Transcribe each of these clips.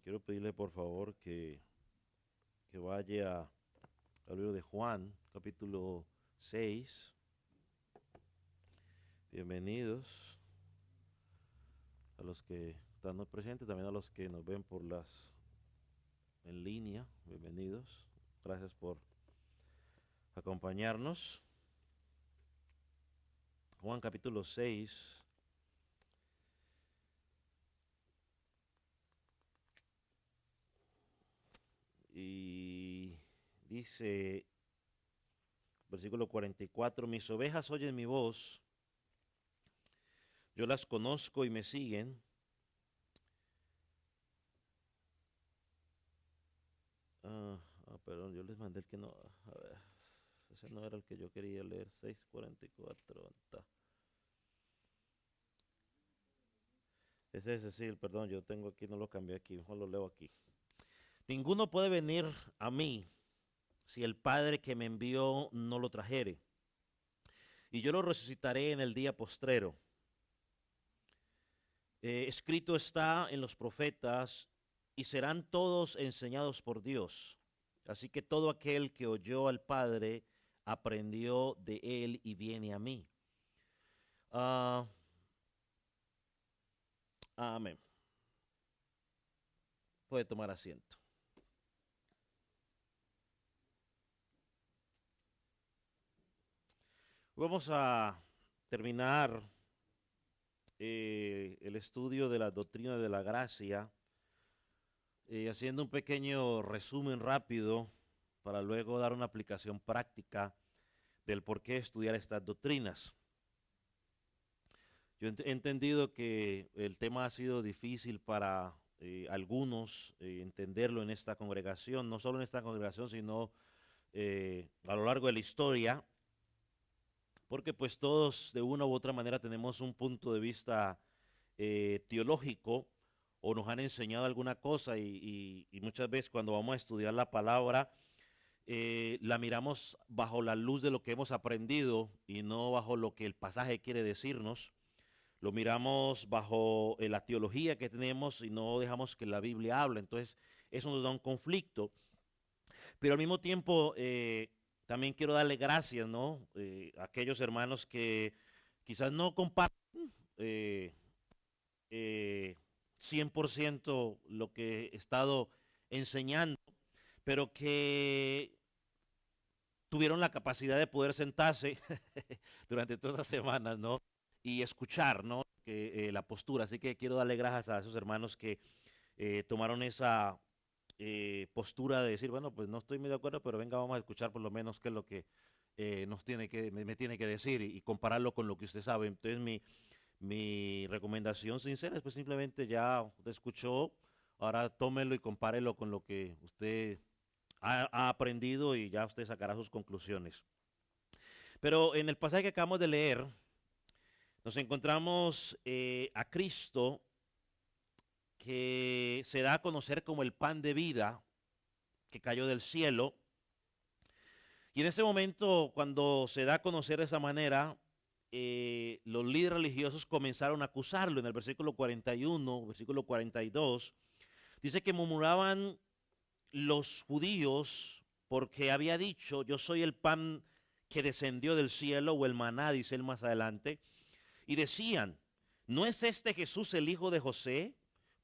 Quiero pedirle por favor que vaya al libro de Juan, capítulo 6. Bienvenidos a los que están presentes, también a los que nos ven por las en línea. Bienvenidos. Gracias por acompañarnos. Juan capítulo 6. Y dice, versículo 44, mis ovejas oyen mi voz, yo las conozco y me siguen. Perdón, yo les mandé el que no, a ver, ese no era el que yo quería leer, 6:44, ¿dónde está? Es ese, sí, perdón, yo tengo aquí, no lo cambié aquí, mejor lo leo aquí. Ninguno puede venir a mí si el Padre que me envió no lo trajere, y yo lo resucitaré en el día postrero. Escrito está en los profetas, y serán todos enseñados por Dios. Así que todo aquel que oyó al Padre aprendió de él y viene a mí. Ah, amén. Puede tomar asiento. Vamos a terminar el estudio de la doctrina de la gracia, haciendo un pequeño resumen rápido para luego dar una aplicación práctica del por qué estudiar estas doctrinas. Yo he entendido que el tema ha sido difícil para algunos entenderlo en esta congregación, no solo en esta congregación, sino a lo largo de la historia, porque pues todos de una u otra manera tenemos un punto de vista teológico o nos han enseñado alguna cosa y muchas veces cuando vamos a estudiar la palabra la miramos bajo la luz de lo que hemos aprendido y no bajo lo que el pasaje quiere decirnos. Lo miramos bajo la teología que tenemos y no dejamos que la Biblia hable. Entonces eso nos da un conflicto. Pero al mismo tiempo también quiero darle gracias, ¿no? A aquellos hermanos que quizás no comparten eh, eh, 100% lo que he estado enseñando, pero que tuvieron la capacidad de poder sentarse durante todas las semanas, ¿no? Y escuchar, ¿no? La postura. Así que quiero darle gracias a esos hermanos que tomaron esa postura de decir, bueno, pues no estoy muy de acuerdo, pero venga, vamos a escuchar por lo menos qué es lo que me tiene que decir y compararlo con lo que usted sabe. Entonces mi recomendación sincera es pues simplemente ya usted escuchó, ahora tómelo y compárelo con lo que usted ha aprendido y ya usted sacará sus conclusiones. Pero en el pasaje que acabamos de leer, nos encontramos a Cristo que se da a conocer como el pan de vida que cayó del cielo. Y en ese momento, cuando se da a conocer de esa manera, los líderes religiosos comenzaron a acusarlo. En el versículo 41, versículo 42, dice que murmuraban los judíos porque había dicho, yo soy el pan que descendió del cielo, o el maná, dice él más adelante, y decían, ¿no es este Jesús el hijo de José,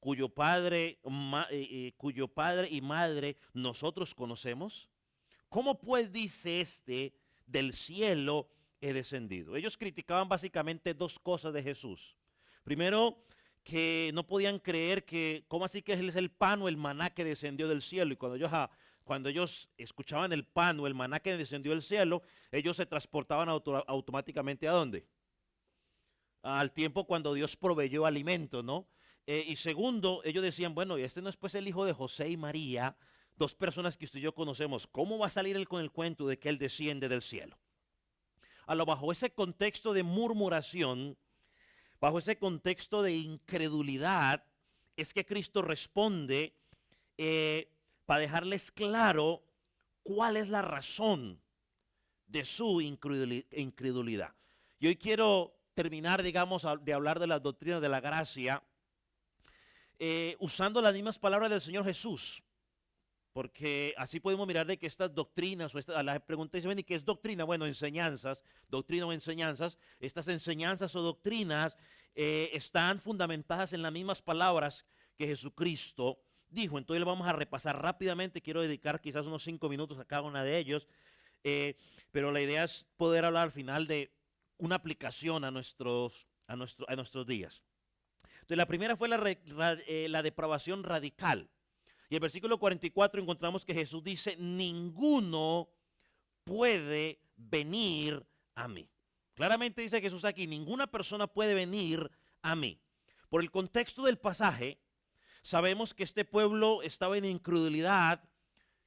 cuyo padre y madre nosotros conocemos? ¿Cómo pues dice este, del cielo he descendido? Ellos criticaban básicamente dos cosas de Jesús. Primero, que no podían creer que, ¿cómo así que él es el pan o el maná que descendió del cielo? Y cuando ellos escuchaban el pan o el maná que descendió del cielo, ellos se transportaban automáticamente ¿a dónde? Al tiempo cuando Dios proveyó alimento, ¿no? Y segundo, ellos decían, bueno, y este no es pues el hijo de José y María, dos personas que usted y yo conocemos. ¿Cómo va a salir él con el cuento de que él desciende del cielo? A lo bajo ese contexto de murmuración, bajo ese contexto de incredulidad, es que Cristo responde para dejarles claro cuál es la razón de su incredulidad. Y hoy quiero terminar, digamos, de hablar de las doctrinas de la gracia, usando las mismas palabras del Señor Jesús. Porque así podemos mirar de que estas doctrinas, a la pregunta dice, ¿y qué es doctrina? Bueno, enseñanzas, doctrina o enseñanzas. Estas enseñanzas o doctrinas están fundamentadas en las mismas palabras que Jesucristo dijo. Entonces lo vamos a repasar rápidamente. Quiero dedicar quizás unos 5 minutos a cada una de ellos. Pero la idea es poder hablar al final de una aplicación a nuestros días. Entonces la primera fue la depravación radical. Y en el versículo 44 encontramos que Jesús dice, ninguno puede venir a mí. Claramente dice Jesús aquí, ninguna persona puede venir a mí. Por el contexto del pasaje, sabemos que este pueblo estaba en incredulidad.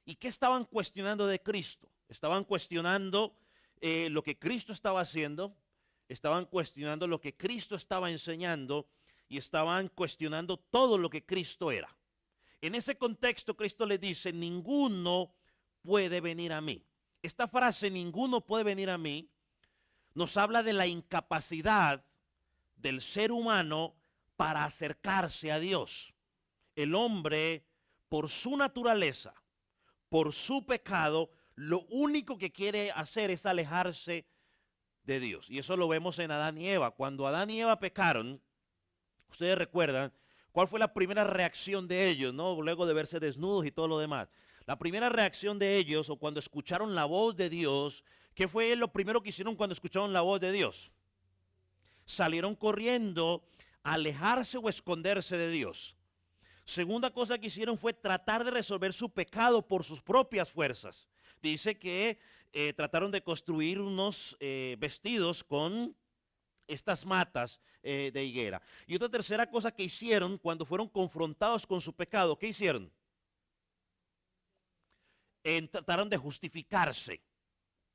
¿Y qué estaban cuestionando de Cristo? Estaban cuestionando lo que Cristo estaba haciendo, estaban cuestionando lo que Cristo estaba enseñando y estaban cuestionando todo lo que Cristo era. En ese contexto, Cristo le dice, ninguno puede venir a mí. Esta frase, ninguno puede venir a mí, nos habla de la incapacidad del ser humano para acercarse a Dios. El hombre, por su naturaleza, por su pecado, lo único que quiere hacer es alejarse de Dios. Y eso lo vemos en Adán y Eva. Cuando Adán y Eva pecaron, ustedes recuerdan, ¿cuál fue la primera reacción de ellos, no? Luego de verse desnudos y todo lo demás. La primera reacción de ellos, o cuando escucharon la voz de Dios, ¿qué fue lo primero que hicieron cuando escucharon la voz de Dios? Salieron corriendo a alejarse o esconderse de Dios. Segunda cosa que hicieron fue tratar de resolver su pecado por sus propias fuerzas. Dice que trataron de construir unos vestidos con estas matas de higuera. Y otra tercera cosa que hicieron cuando fueron confrontados con su pecado, ¿qué hicieron? Trataron de justificarse.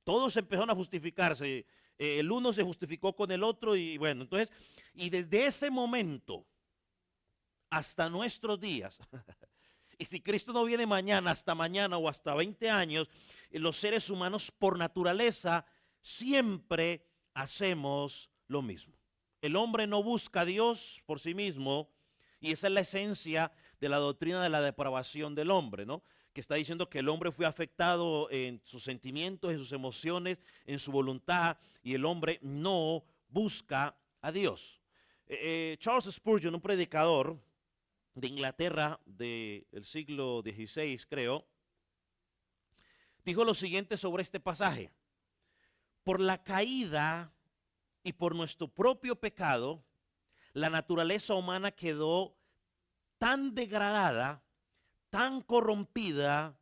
Todos empezaron a justificarse. El uno se justificó con el otro y bueno, entonces, y desde ese momento hasta nuestros días, y si Cristo no viene mañana, hasta mañana o hasta 20 años, los seres humanos por naturaleza siempre hacemos lo mismo. El hombre no busca a Dios por sí mismo y esa es la esencia de la doctrina de la depravación del hombre, ¿no? Que está diciendo que el hombre fue afectado en sus sentimientos, en sus emociones, en su voluntad y el hombre no busca a Dios. Charles Spurgeon, un predicador de Inglaterra del siglo XVI, creo, dijo lo siguiente sobre este pasaje. Por la caída y por nuestro propio pecado, la naturaleza humana quedó tan degradada, tan corrompida,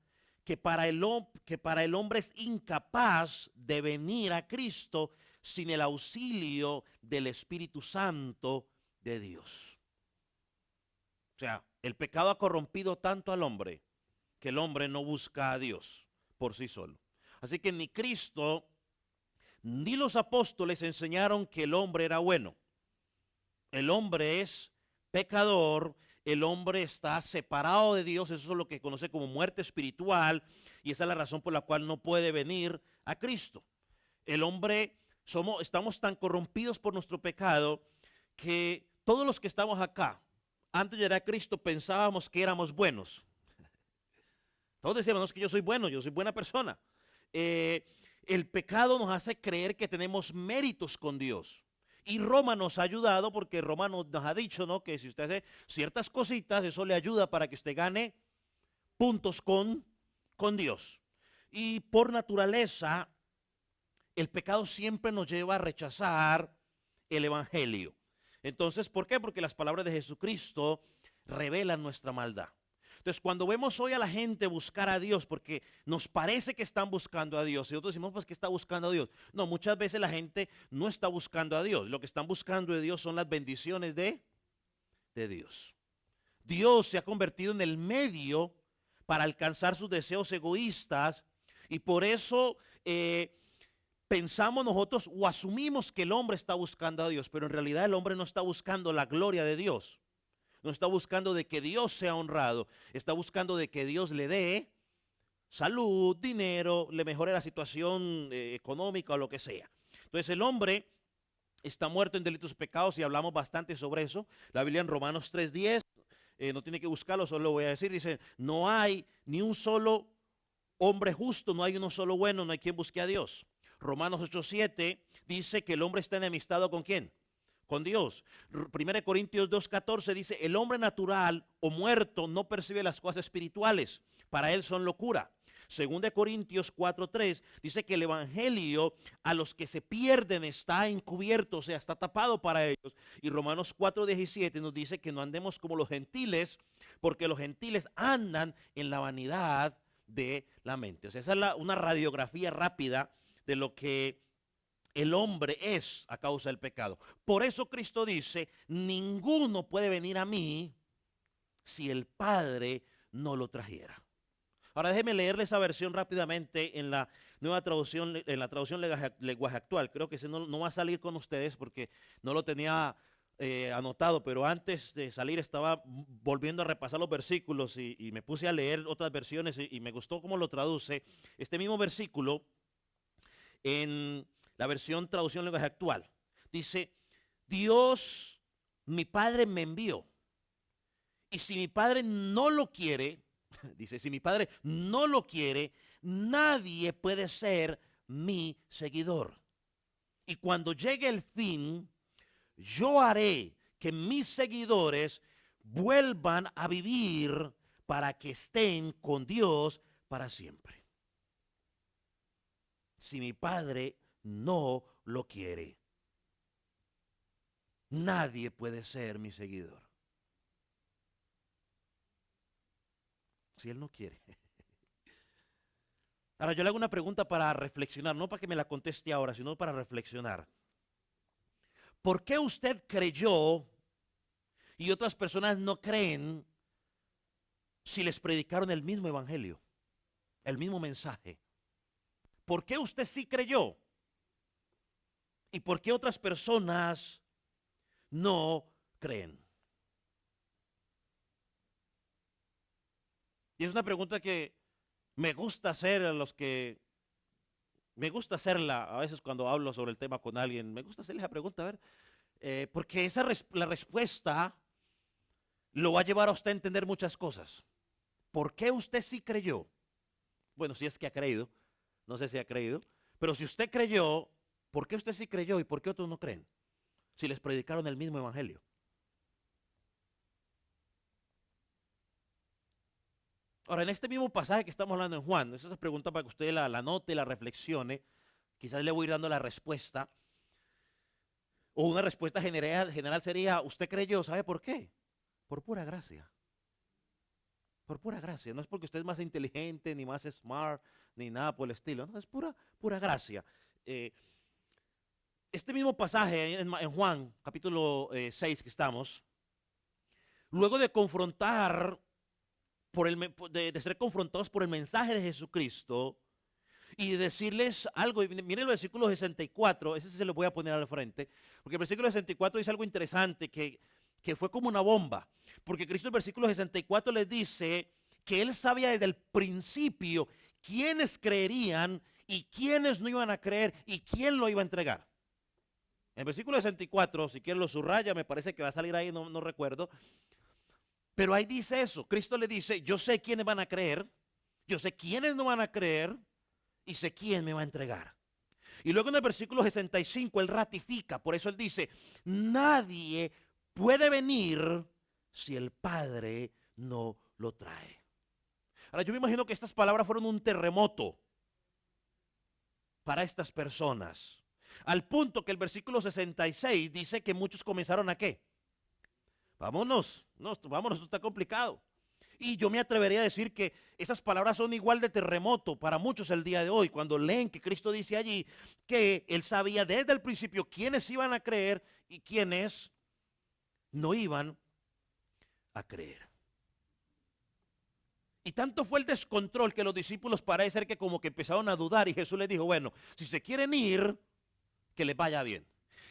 que para el hombre es incapaz de venir a Cristo sin el auxilio del Espíritu Santo de Dios. O sea, el pecado ha corrompido tanto al hombre que el hombre no busca a Dios por sí solo. Así que ni Cristo ni los apóstoles enseñaron que el hombre era bueno. El hombre es pecador, el hombre está separado de Dios, eso es lo que conoce como muerte espiritual y esa es la razón por la cual no puede venir a Cristo. El hombre, estamos tan corrompidos por nuestro pecado que todos los que estamos acá, antes de llegar a Cristo pensábamos que éramos buenos. Todos decíamos, no, es que yo soy bueno, yo soy buena persona. El pecado nos hace creer que tenemos méritos con Dios. Y Roma nos ha ayudado porque Roma nos ha dicho, ¿no?, que si usted hace ciertas cositas, eso le ayuda para que usted gane puntos con Dios. Y por naturaleza, el pecado siempre nos lleva a rechazar el evangelio. Entonces, ¿por qué? Porque las palabras de Jesucristo revelan nuestra maldad. Entonces, cuando vemos hoy a la gente buscar a Dios, porque nos parece que están buscando a Dios, y nosotros decimos, pues, que está buscando a Dios. No, muchas veces la gente no está buscando a Dios. Lo que están buscando de Dios son las bendiciones de Dios. Dios se ha convertido en el medio para alcanzar sus deseos egoístas, y por eso pensamos nosotros o asumimos que el hombre está buscando a Dios, pero en realidad el hombre no está buscando la gloria de Dios. No está buscando de que Dios sea honrado, está buscando de que Dios le dé salud, dinero, le mejore la situación económica o lo que sea. Entonces el hombre está muerto en delitos y pecados y hablamos bastante sobre eso. La Biblia en Romanos 3:10 no tiene que buscarlo, solo lo voy a decir. Dice, no hay ni un solo hombre justo, no hay uno solo bueno, no hay quien busque a Dios. Romanos 8:7 dice que el hombre está enemistado ¿con quién? Con Dios. 1 Corintios 2:14 dice, el hombre natural o muerto no percibe las cosas espirituales, para él son locura. 2 Corintios 4:3 dice que el evangelio a los que se pierden está encubierto, o sea, está tapado para ellos. Y Romanos 4:17 nos dice que no andemos como los gentiles, porque los gentiles andan en la vanidad de la mente. O sea, esa es una radiografía rápida de lo que el hombre es a causa del pecado. Por eso Cristo dice, ninguno puede venir a mí si el Padre no lo trajera. Ahora déjeme leerle esa versión rápidamente en la nueva traducción, en la traducción lenguaje actual. Creo que ese no va a salir con ustedes porque no lo tenía anotado, pero antes de salir estaba volviendo a repasar los versículos y me puse a leer otras versiones y me gustó cómo lo traduce. Este mismo versículo en la versión traducción lenguaje actual dice, Dios, mi Padre me envió. Y si mi Padre no lo quiere, dice, si mi Padre no lo quiere, nadie puede ser mi seguidor. Y cuando llegue el fin, yo haré que mis seguidores vuelvan a vivir para que estén con Dios para siempre. Si mi Padre no lo quiere, nadie puede ser mi seguidor. Si Él no quiere. Ahora yo le hago una pregunta para reflexionar, no para que me la conteste ahora, sino para reflexionar. ¿Por qué usted creyó y otras personas no creen si les predicaron el mismo evangelio, el mismo mensaje? ¿Por qué usted sí creyó? ¿Y por qué otras personas no creen? Y es una pregunta que me gusta hacer a los que, me gusta hacerla a veces cuando hablo sobre el tema con alguien, me gusta hacerle esa pregunta, a ver, porque la respuesta lo va a llevar a usted a entender muchas cosas. ¿Por qué usted sí creyó? Bueno, si es que ha creído, no sé si ha creído, pero si usted creyó, ¿por qué usted sí creyó y por qué otros no creen? Si les predicaron el mismo evangelio. Ahora, en este mismo pasaje que estamos hablando en Juan, esa es pregunta para que usted la note, la reflexione, quizás le voy a ir dando la respuesta, o una respuesta general sería, usted creyó, ¿sabe por qué? Por pura gracia. Por pura gracia, no es porque usted es más inteligente, ni más smart, ni nada por el estilo, no, es pura gracia. Este mismo pasaje en Juan, capítulo 6 que estamos, luego de confrontar, de ser confrontados por el mensaje de Jesucristo y decirles algo, y miren el versículo 64, ese se lo voy a poner al frente, porque el versículo 64 dice algo interesante que fue como una bomba, porque Cristo en el versículo 64 les dice que Él sabía desde el principio quiénes creerían y quiénes no iban a creer y quién lo iba a entregar. En el versículo 64, si quieren lo subraya, me parece que va a salir ahí, no recuerdo. Pero ahí dice eso, Cristo le dice, yo sé quiénes van a creer, yo sé quiénes no van a creer y sé quién me va a entregar. Y luego en el versículo 65 Él ratifica, por eso Él dice, nadie puede venir si el Padre no lo trae. Ahora yo me imagino que estas palabras fueron un terremoto para estas personas. Al punto que el versículo 66 dice que muchos comenzaron a ¿qué? Vámonos, esto está complicado. Y yo me atrevería a decir que esas palabras son igual de terremoto para muchos el día de hoy, cuando leen que Cristo dice allí que Él sabía desde el principio quiénes iban a creer y quiénes no iban a creer. Y tanto fue el descontrol que los discípulos parece ser que como que empezaron a dudar y Jesús les dijo, bueno, si se quieren ir, que les vaya bien.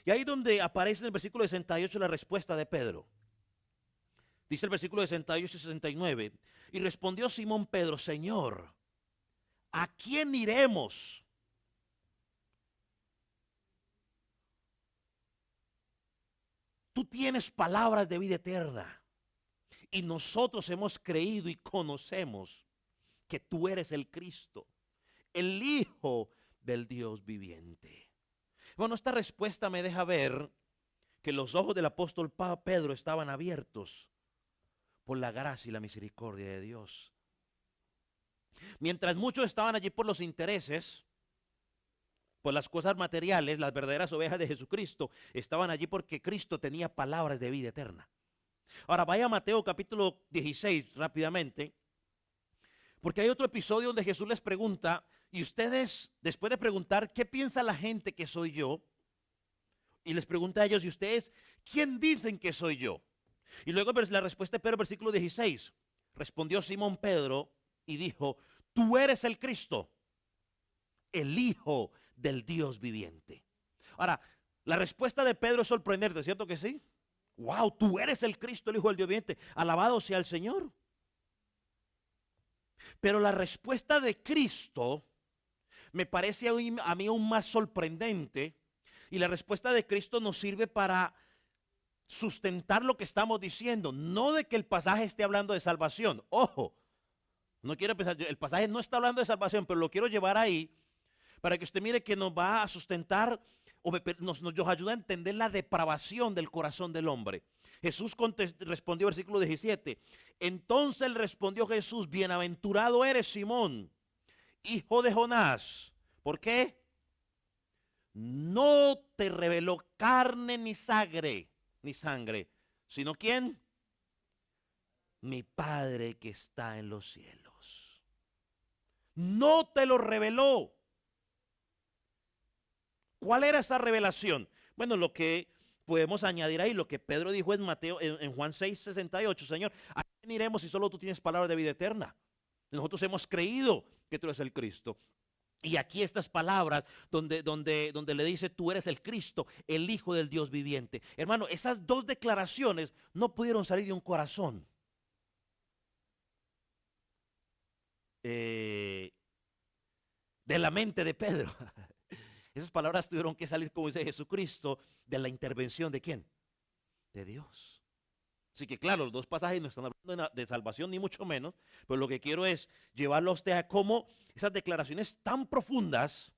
Y ahí donde aparece en el versículo 68 la respuesta de Pedro. Dice el versículo 68 y 69, y respondió Simón Pedro, Señor, ¿a quién iremos? Tú tienes palabras de vida eterna, y nosotros hemos creído y conocemos que tú eres el Cristo, el Hijo del Dios viviente. Bueno, esta respuesta me deja ver que los ojos del apóstol Pedro estaban abiertos por la gracia y la misericordia de Dios. Mientras muchos estaban allí por los intereses, por las cosas materiales, las verdaderas ovejas de Jesucristo estaban allí porque Cristo tenía palabras de vida eterna. Ahora vaya a Mateo capítulo 16 rápidamente, porque hay otro episodio donde Jesús les pregunta, y ustedes, después de preguntar, ¿qué piensa la gente que soy yo? Y les pregunta a ellos, ¿y ustedes quién dicen que soy yo? Y luego la respuesta de Pedro, versículo 16, respondió Simón Pedro y dijo, tú eres el Cristo, el Hijo del Dios viviente. Ahora, la respuesta de Pedro es sorprendente, ¿cierto que sí? Wow, tú eres el Cristo, el Hijo del Dios viviente. Alabado sea el Señor. Pero la respuesta de Cristo me parece a mí aún más sorprendente. Y la respuesta de Cristo nos sirve para sustentar lo que estamos diciendo. No de que el pasaje esté hablando de salvación. Ojo, no quiero pensar, el pasaje no está hablando de salvación, pero lo quiero llevar ahí para que usted mire que nos va a sustentar o nos ayuda a entender la depravación del corazón del hombre. Jesús respondió, versículo 17. Entonces respondió Jesús, bienaventurado eres Simón, hijo de Jonás. ¿Por qué? No te reveló carne ni sangre, sino ¿quién? Mi Padre que está en los cielos. No te lo reveló. ¿Cuál era esa revelación? Bueno, lo que podemos añadir ahí, lo que Pedro dijo en en Juan 6:68, Señor, ¿a quién iremos si solo tú tienes palabras de vida eterna? Nosotros hemos creído que tú eres el Cristo. Y aquí estas palabras donde le dice, tú eres el Cristo, el Hijo del Dios viviente. Hermano, esas dos declaraciones no pudieron salir de un corazón de la mente de Pedro. Esas palabras tuvieron que salir, como dice Jesucristo, de la intervención ¿de quién? De Dios. Así que claro, los dos pasajes no están hablando de salvación ni mucho menos, pero lo que quiero es llevarlo a usted a cómo esas declaraciones tan profundas,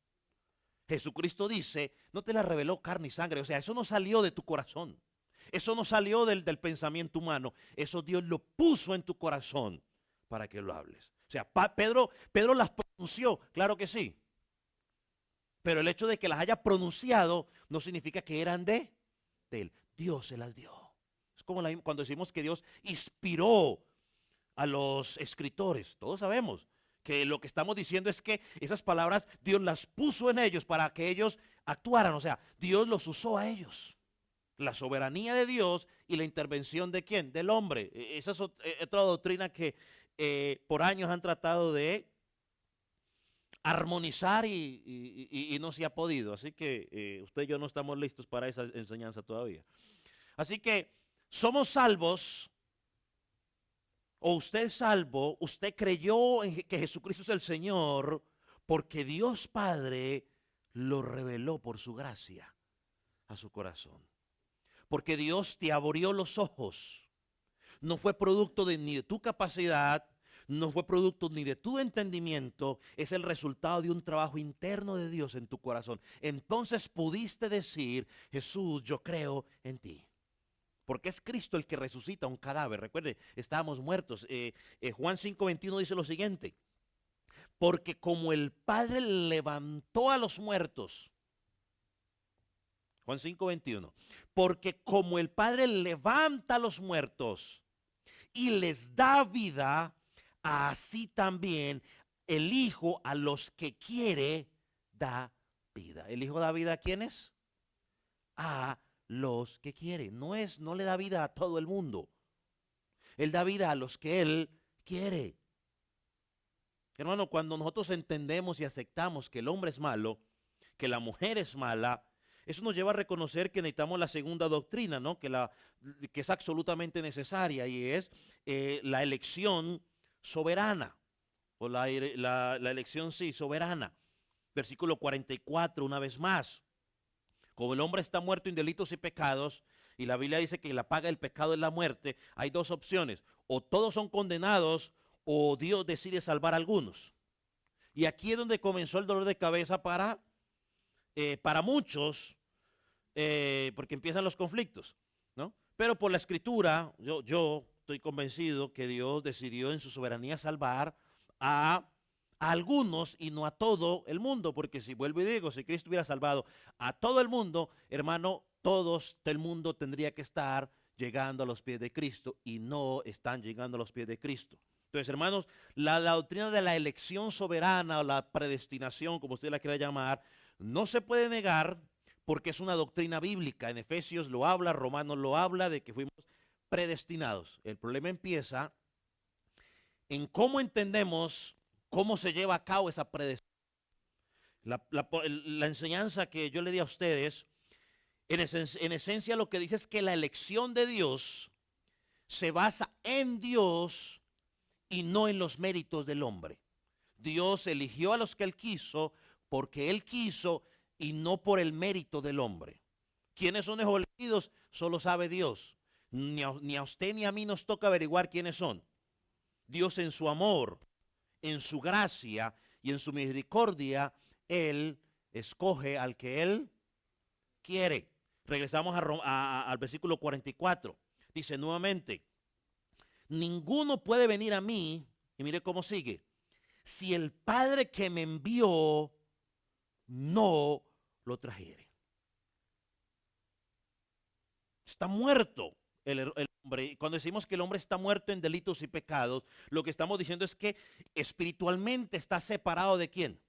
Jesucristo dice, no te las reveló carne y sangre, o sea, eso no salió de tu corazón, eso no salió del pensamiento humano, eso Dios lo puso en tu corazón para que lo hables. O sea, Pedro las pronunció, claro que sí, pero el hecho de que las haya pronunciado no significa que eran de él. Dios se las dio. Es como cuando decimos que Dios inspiró a los escritores. Todos sabemos que lo que estamos diciendo es que esas palabras Dios las puso en ellos para que ellos actuaran. O sea, Dios los usó a ellos. La soberanía de Dios y la intervención ¿de quién? Del hombre. Esa es otra doctrina que por años han tratado de armonizar y no se ha podido. Así que usted y yo no estamos listos para esa enseñanza todavía. Así que somos salvos, o usted es salvo, usted creyó en que Jesucristo es el Señor, porque Dios Padre lo reveló por su gracia a su corazón. Porque Dios te abrió los ojos. No fue producto ni de tu capacidad, no fue producto ni de tu entendimiento, es el resultado de un trabajo interno de Dios en tu corazón. Entonces pudiste decir, Jesús, yo creo en ti. Porque es Cristo el que resucita un cadáver. Recuerde, estábamos muertos. Juan 5:21 dice lo siguiente. Porque como el Padre levantó a los muertos. Juan 5:21. Porque como el Padre levanta a los muertos y les da vida, así también el Hijo a los que quiere da vida. ¿El Hijo da vida a quiénes? A los que quiere. No le da vida a todo el mundo. Él da vida a los que Él quiere. Hermano, cuando nosotros entendemos y aceptamos que el hombre es malo, que la mujer es mala, eso nos lleva a reconocer que necesitamos la segunda doctrina, ¿no? Que es absolutamente necesaria, y es la elección soberana, o la elección, sí, soberana. Versículo 44, una vez más. Como el hombre está muerto en delitos y pecados, y la Biblia dice que la paga del pecado es la muerte, hay dos opciones. o todos son condenados o Dios decide salvar a algunos. Y aquí es donde comenzó el dolor de cabeza para muchos, porque empiezan los conflictos, ¿no? Pero por la escritura, yo estoy convencido que Dios decidió en su soberanía salvar a algunos y no a todo el mundo, porque si vuelvo y digo, si Cristo hubiera salvado a todo el mundo, hermano, todos del mundo tendría que estar llegando a los pies de Cristo y no están llegando a los pies de Cristo. Entonces, hermanos, la doctrina de la elección soberana o la predestinación, como usted la quiera llamar, no se puede negar porque es una doctrina bíblica. En Efesios lo habla, Romanos lo habla, de que fuimos predestinados. El problema empieza en cómo entendemos cómo se lleva a cabo esa predestinación. La enseñanza que yo le di a ustedes, en esencia lo que dice es que la elección de Dios se basa en Dios y no en los méritos del hombre. Dios eligió a los que Él quiso porque Él quiso y no por el mérito del hombre. ¿Quiénes son esos elegidos? Solo sabe Dios. Ni a usted ni a mí nos toca averiguar quiénes son. Dios en su amor, en su gracia y en su misericordia, Él escoge al que Él quiere. Regresamos al versículo 44. Dice nuevamente, ninguno puede venir a mí, y mire cómo sigue, si el Padre que me envió no lo trajere. Está muerto el hombre. Y cuando decimos que el hombre está muerto en delitos y pecados, lo que estamos diciendo es que espiritualmente está separado ¿de quién?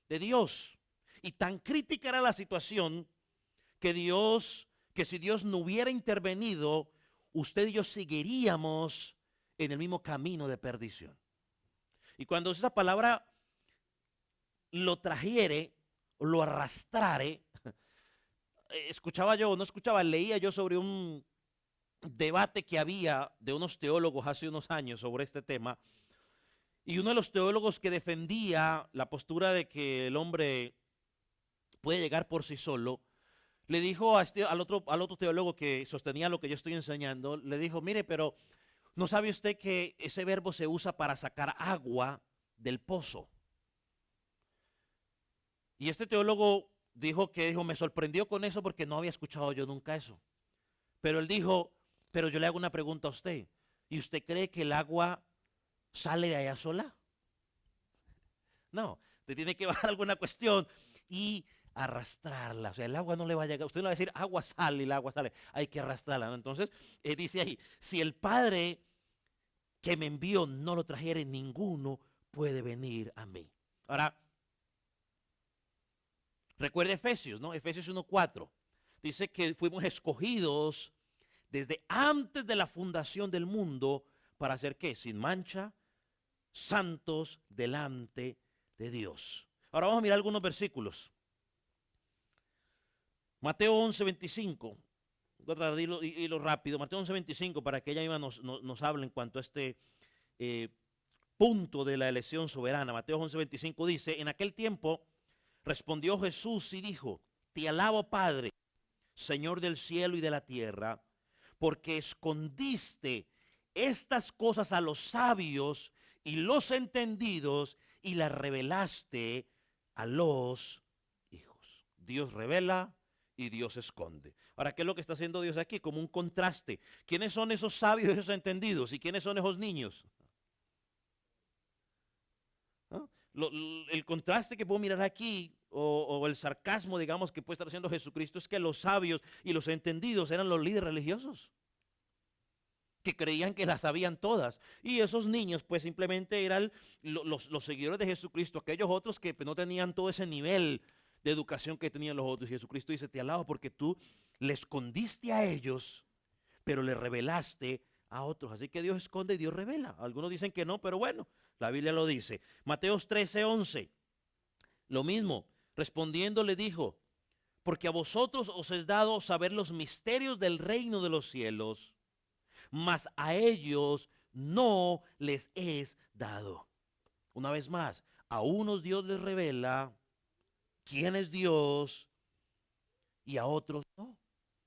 De Dios. Y tan crítica era la situación que si Dios no hubiera intervenido, usted y yo seguiríamos en el mismo camino de perdición. Y cuando esa palabra lo trajere, lo arrastrare, leía yo sobre un debate que había de unos teólogos hace unos años sobre este tema, y uno de los teólogos que defendía la postura de que el hombre puede llegar por sí solo, le dijo al otro teólogo que sostenía lo que yo estoy enseñando, le dijo, mire, pero ¿no sabe usted que ese verbo se usa para sacar agua del pozo? Y este teólogo dijo, me sorprendió con eso porque no había escuchado yo nunca eso. Pero él dijo, pero yo le hago una pregunta a usted. ¿Y usted cree que el agua sale de allá sola? No, usted tiene que bajar alguna cuestión y arrastrarla. O sea, el agua no le va a llegar. Usted no va a decir, agua sale y el agua sale. Hay que arrastrarla, ¿no? Entonces, dice ahí, si el Padre que me envió no lo trajere, ninguno puede venir a mí. Ahora, recuerde Efesios, ¿no? Efesios 1:4. Dice que fuimos escogidos desde antes de la fundación del mundo para hacer ¿qué? Sin mancha, santos delante de Dios. Ahora vamos a mirar algunos versículos. Mateo 11:25. Voy a tratar de irlo rápido. Mateo 11:25 para que ella misma nos hable en cuanto a este punto de la elección soberana. Mateo 11:25 dice, en aquel tiempo respondió Jesús y dijo, te alabo Padre, Señor del cielo y de la tierra, porque escondiste estas cosas a los sabios y los entendidos y las revelaste a los hijos. Dios revela y Dios esconde. Ahora, ¿qué es lo que está haciendo Dios aquí? Como un contraste. ¿Quiénes son esos sabios y esos entendidos? ¿Y quiénes son esos niños? ¿Ah? El contraste que puedo mirar aquí, o el sarcasmo, digamos, que puede estar haciendo Jesucristo, es que los sabios y los entendidos eran los líderes religiosos, que creían que las sabían todas. Y esos niños, pues simplemente eran los seguidores de Jesucristo, aquellos otros que pues, no tenían todo ese nivel de educación que tenían los otros. Y Jesucristo dice, te alabo porque tú le escondiste a ellos, pero le revelaste a otros. Así que Dios esconde y Dios revela. Algunos dicen que no, pero bueno, la Biblia lo dice. Mateos 13:11, lo mismo. Respondiendo le dijo, porque a vosotros os es dado saber los misterios del reino de los cielos, mas a ellos no les es dado. Una vez más, a unos Dios les revela quién es Dios y a otros no.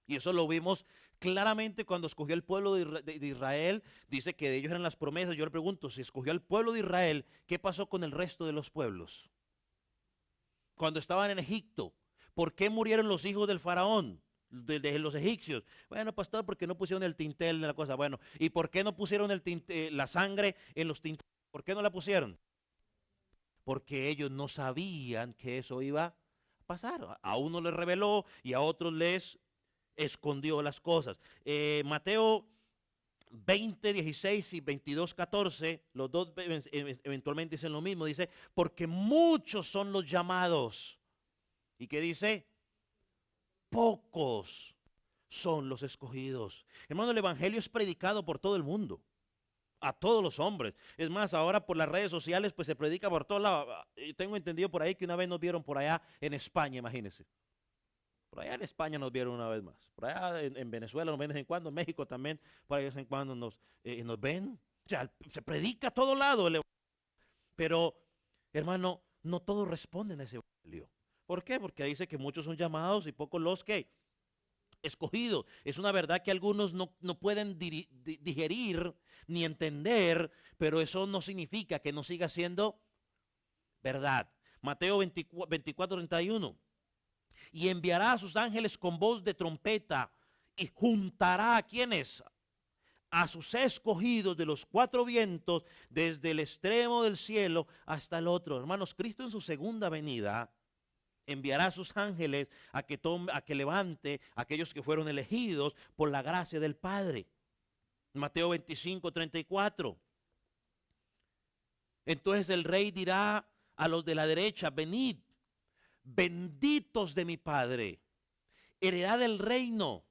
Y eso lo vimos Claramente cuando escogió el pueblo de Israel, dice que de ellos eran las promesas. Yo le pregunto, si escogió al pueblo de Israel, ¿qué pasó con el resto de los pueblos? Cuando estaban en Egipto, ¿por qué murieron los hijos del faraón? De los egipcios. Bueno, pastor, porque no pusieron el tintel de la cosa. Bueno, ¿y por qué no pusieron la sangre en los tinteles? ¿Por qué no la pusieron? Porque ellos no sabían que eso iba a pasar. A uno les reveló y a otros les escondió las cosas. Mateo 20, 16 y 22, 14, los dos eventualmente dicen lo mismo. Dice, porque muchos son los llamados. ¿Y qué dice? Pocos son los escogidos. Hermano, el evangelio es predicado por todo el mundo, a todos los hombres. Es más, ahora por las redes sociales pues se predica por todos lados. Tengo entendido por ahí que una vez nos vieron por allá en España, imagínense. Por allá en España nos vieron una vez más. Por allá en Venezuela nos ven de vez en cuando, en México también, por ahí de vez en cuando nos ven. O sea, se predica a todo lado. Pero, hermano, no todos responden a ese evangelio. ¿Por qué? Porque dice que muchos son llamados y pocos los que escogidos. Es una verdad que algunos no pueden digerir ni entender, pero eso no significa que no siga siendo verdad. Mateo 24, 31. Y enviará a sus ángeles con voz de trompeta y juntará a quienes, a sus escogidos de los cuatro vientos, desde el extremo del cielo hasta el otro. Hermanos, Cristo en su segunda venida enviará a sus ángeles a que levante a aquellos que fueron elegidos por la gracia del Padre. Mateo 25, 34. Entonces el rey dirá a los de la derecha, venid, benditos de mi Padre, heredad del reino,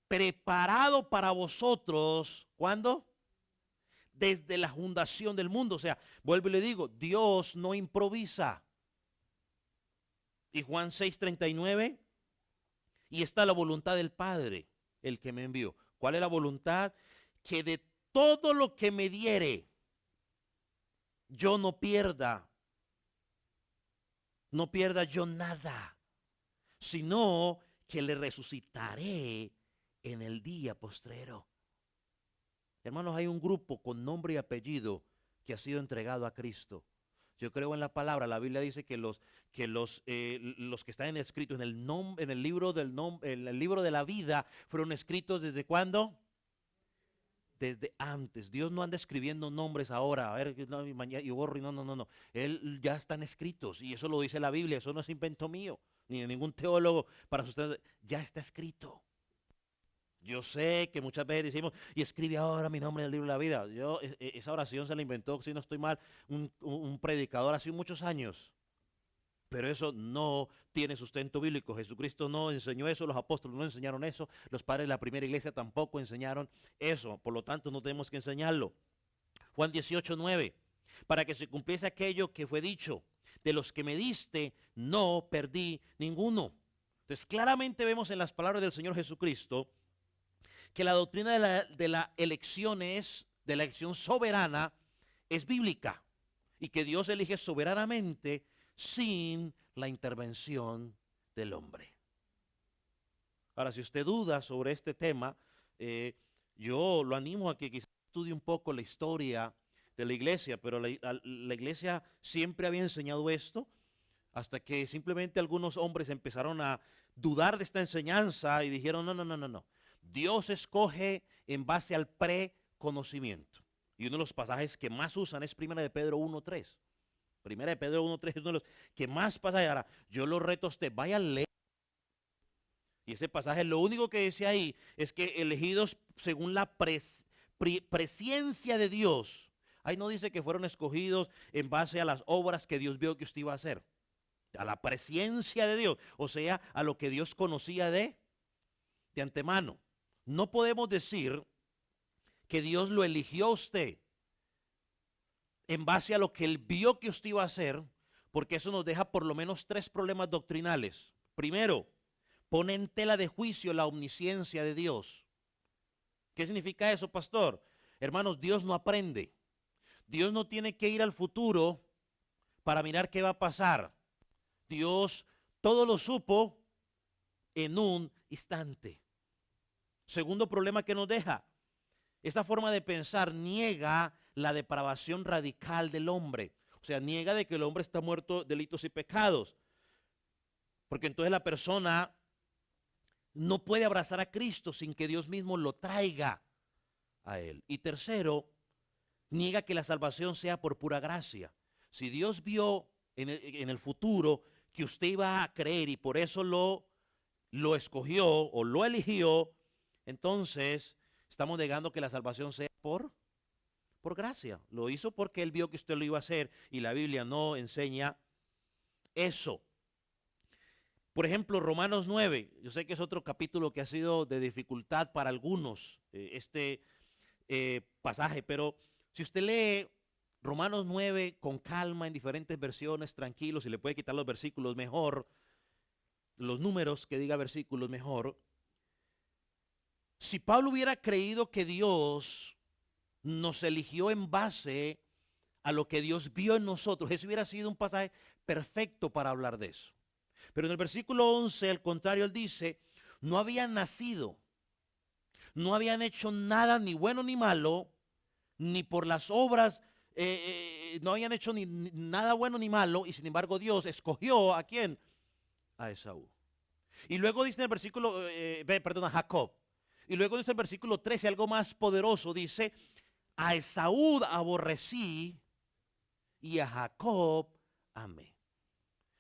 preparado para vosotros, ¿cuándo? Desde la fundación del mundo. O sea, vuelvo y le digo, Dios no improvisa. Y Juan 6:39, y está la voluntad del Padre, el que me envió. ¿Cuál es la voluntad? Que de todo lo que me diere, yo no pierda yo nada, sino que le resucitaré en el día postrero. Hermanos, hay un grupo con nombre y apellido que ha sido entregado a Cristo. Yo creo en la palabra. La Biblia dice que los que están escritos en el libro en el libro de la vida fueron escritos ¿desde cuándo? Desde antes. Dios no anda escribiendo nombres ahora, a ver, no, mañana yo borro y no. Él ya están escritos y eso lo dice la Biblia. Eso no es invento mío ni de ningún teólogo para ustedes. Ya está escrito. Yo sé que muchas veces decimos, y escribe ahora mi nombre en el libro de la vida. Esa oración se la inventó, si no estoy mal, un predicador hace muchos años. Pero eso no tiene sustento bíblico. Jesucristo no enseñó eso, los apóstoles no enseñaron eso, los padres de la primera iglesia tampoco enseñaron eso. Por lo tanto, no tenemos que enseñarlo. Juan 18, 9. Para que se cumpliese aquello que fue dicho, de los que me diste, no perdí ninguno. Entonces, claramente vemos en las palabras del Señor Jesucristo que la doctrina de la elección de la elección soberana, es bíblica. Y que Dios elige soberanamente sin la intervención del hombre. Ahora, si usted duda sobre este tema, yo lo animo a que quizás estudie un poco la historia de la iglesia, pero la iglesia siempre había enseñado esto, hasta que simplemente algunos hombres empezaron a dudar de esta enseñanza y dijeron, no. Dios escoge en base al preconocimiento. Y uno de los pasajes que más usan es 1 de Pedro 1:3. 1 de Pedro 1:3 es uno de los que más pasa. Ahora, yo lo reto a usted, vaya a leer. Y ese pasaje, lo único que dice ahí es que elegidos según la presciencia de Dios. Ahí no dice que fueron escogidos en base a las obras que Dios vio que usted iba a hacer. A la presciencia de Dios. O sea, a lo que Dios conocía de antemano. No podemos decir que Dios lo eligió a usted en base a lo que Él vio que usted iba a hacer, porque eso nos deja por lo menos 3 problemas doctrinales. Primero, pone en tela de juicio la omnisciencia de Dios. ¿Qué significa eso, pastor? Hermanos, Dios no aprende. Dios no tiene que ir al futuro para mirar qué va a pasar. Dios todo lo supo en un instante. Segundo problema que nos deja, esta forma de pensar niega la depravación radical del hombre. O sea, niega de que el hombre está muerto de delitos y pecados. Porque entonces la persona no puede abrazar a Cristo sin que Dios mismo lo traiga a él. Y tercero, niega que la salvación sea por pura gracia. Si Dios vio en el futuro que usted iba a creer y por eso lo escogió o lo eligió, entonces estamos negando que la salvación sea por gracia. Lo hizo porque Él vio que usted lo iba a hacer y la Biblia no enseña eso. Por ejemplo, Romanos 9, yo sé que es otro capítulo que ha sido de dificultad para algunos, pasaje, pero si usted lee Romanos 9 con calma en diferentes versiones, tranquilo, si le puede quitar los versículos mejor, los números que diga versículos mejor. Si Pablo hubiera creído que Dios nos eligió en base a lo que Dios vio en nosotros, ese hubiera sido un pasaje perfecto para hablar de eso. Pero en el versículo 11, al contrario, él dice, no habían nacido, no habían hecho nada ni bueno ni malo, ni por las obras, no habían hecho ni nada bueno ni malo, y sin embargo Dios escogió ¿a quién? A Esaú. Y luego dice en el versículo, a Jacob. Y luego dice en el versículo 13, algo más poderoso, dice, a Esaú aborrecí y a Jacob amé.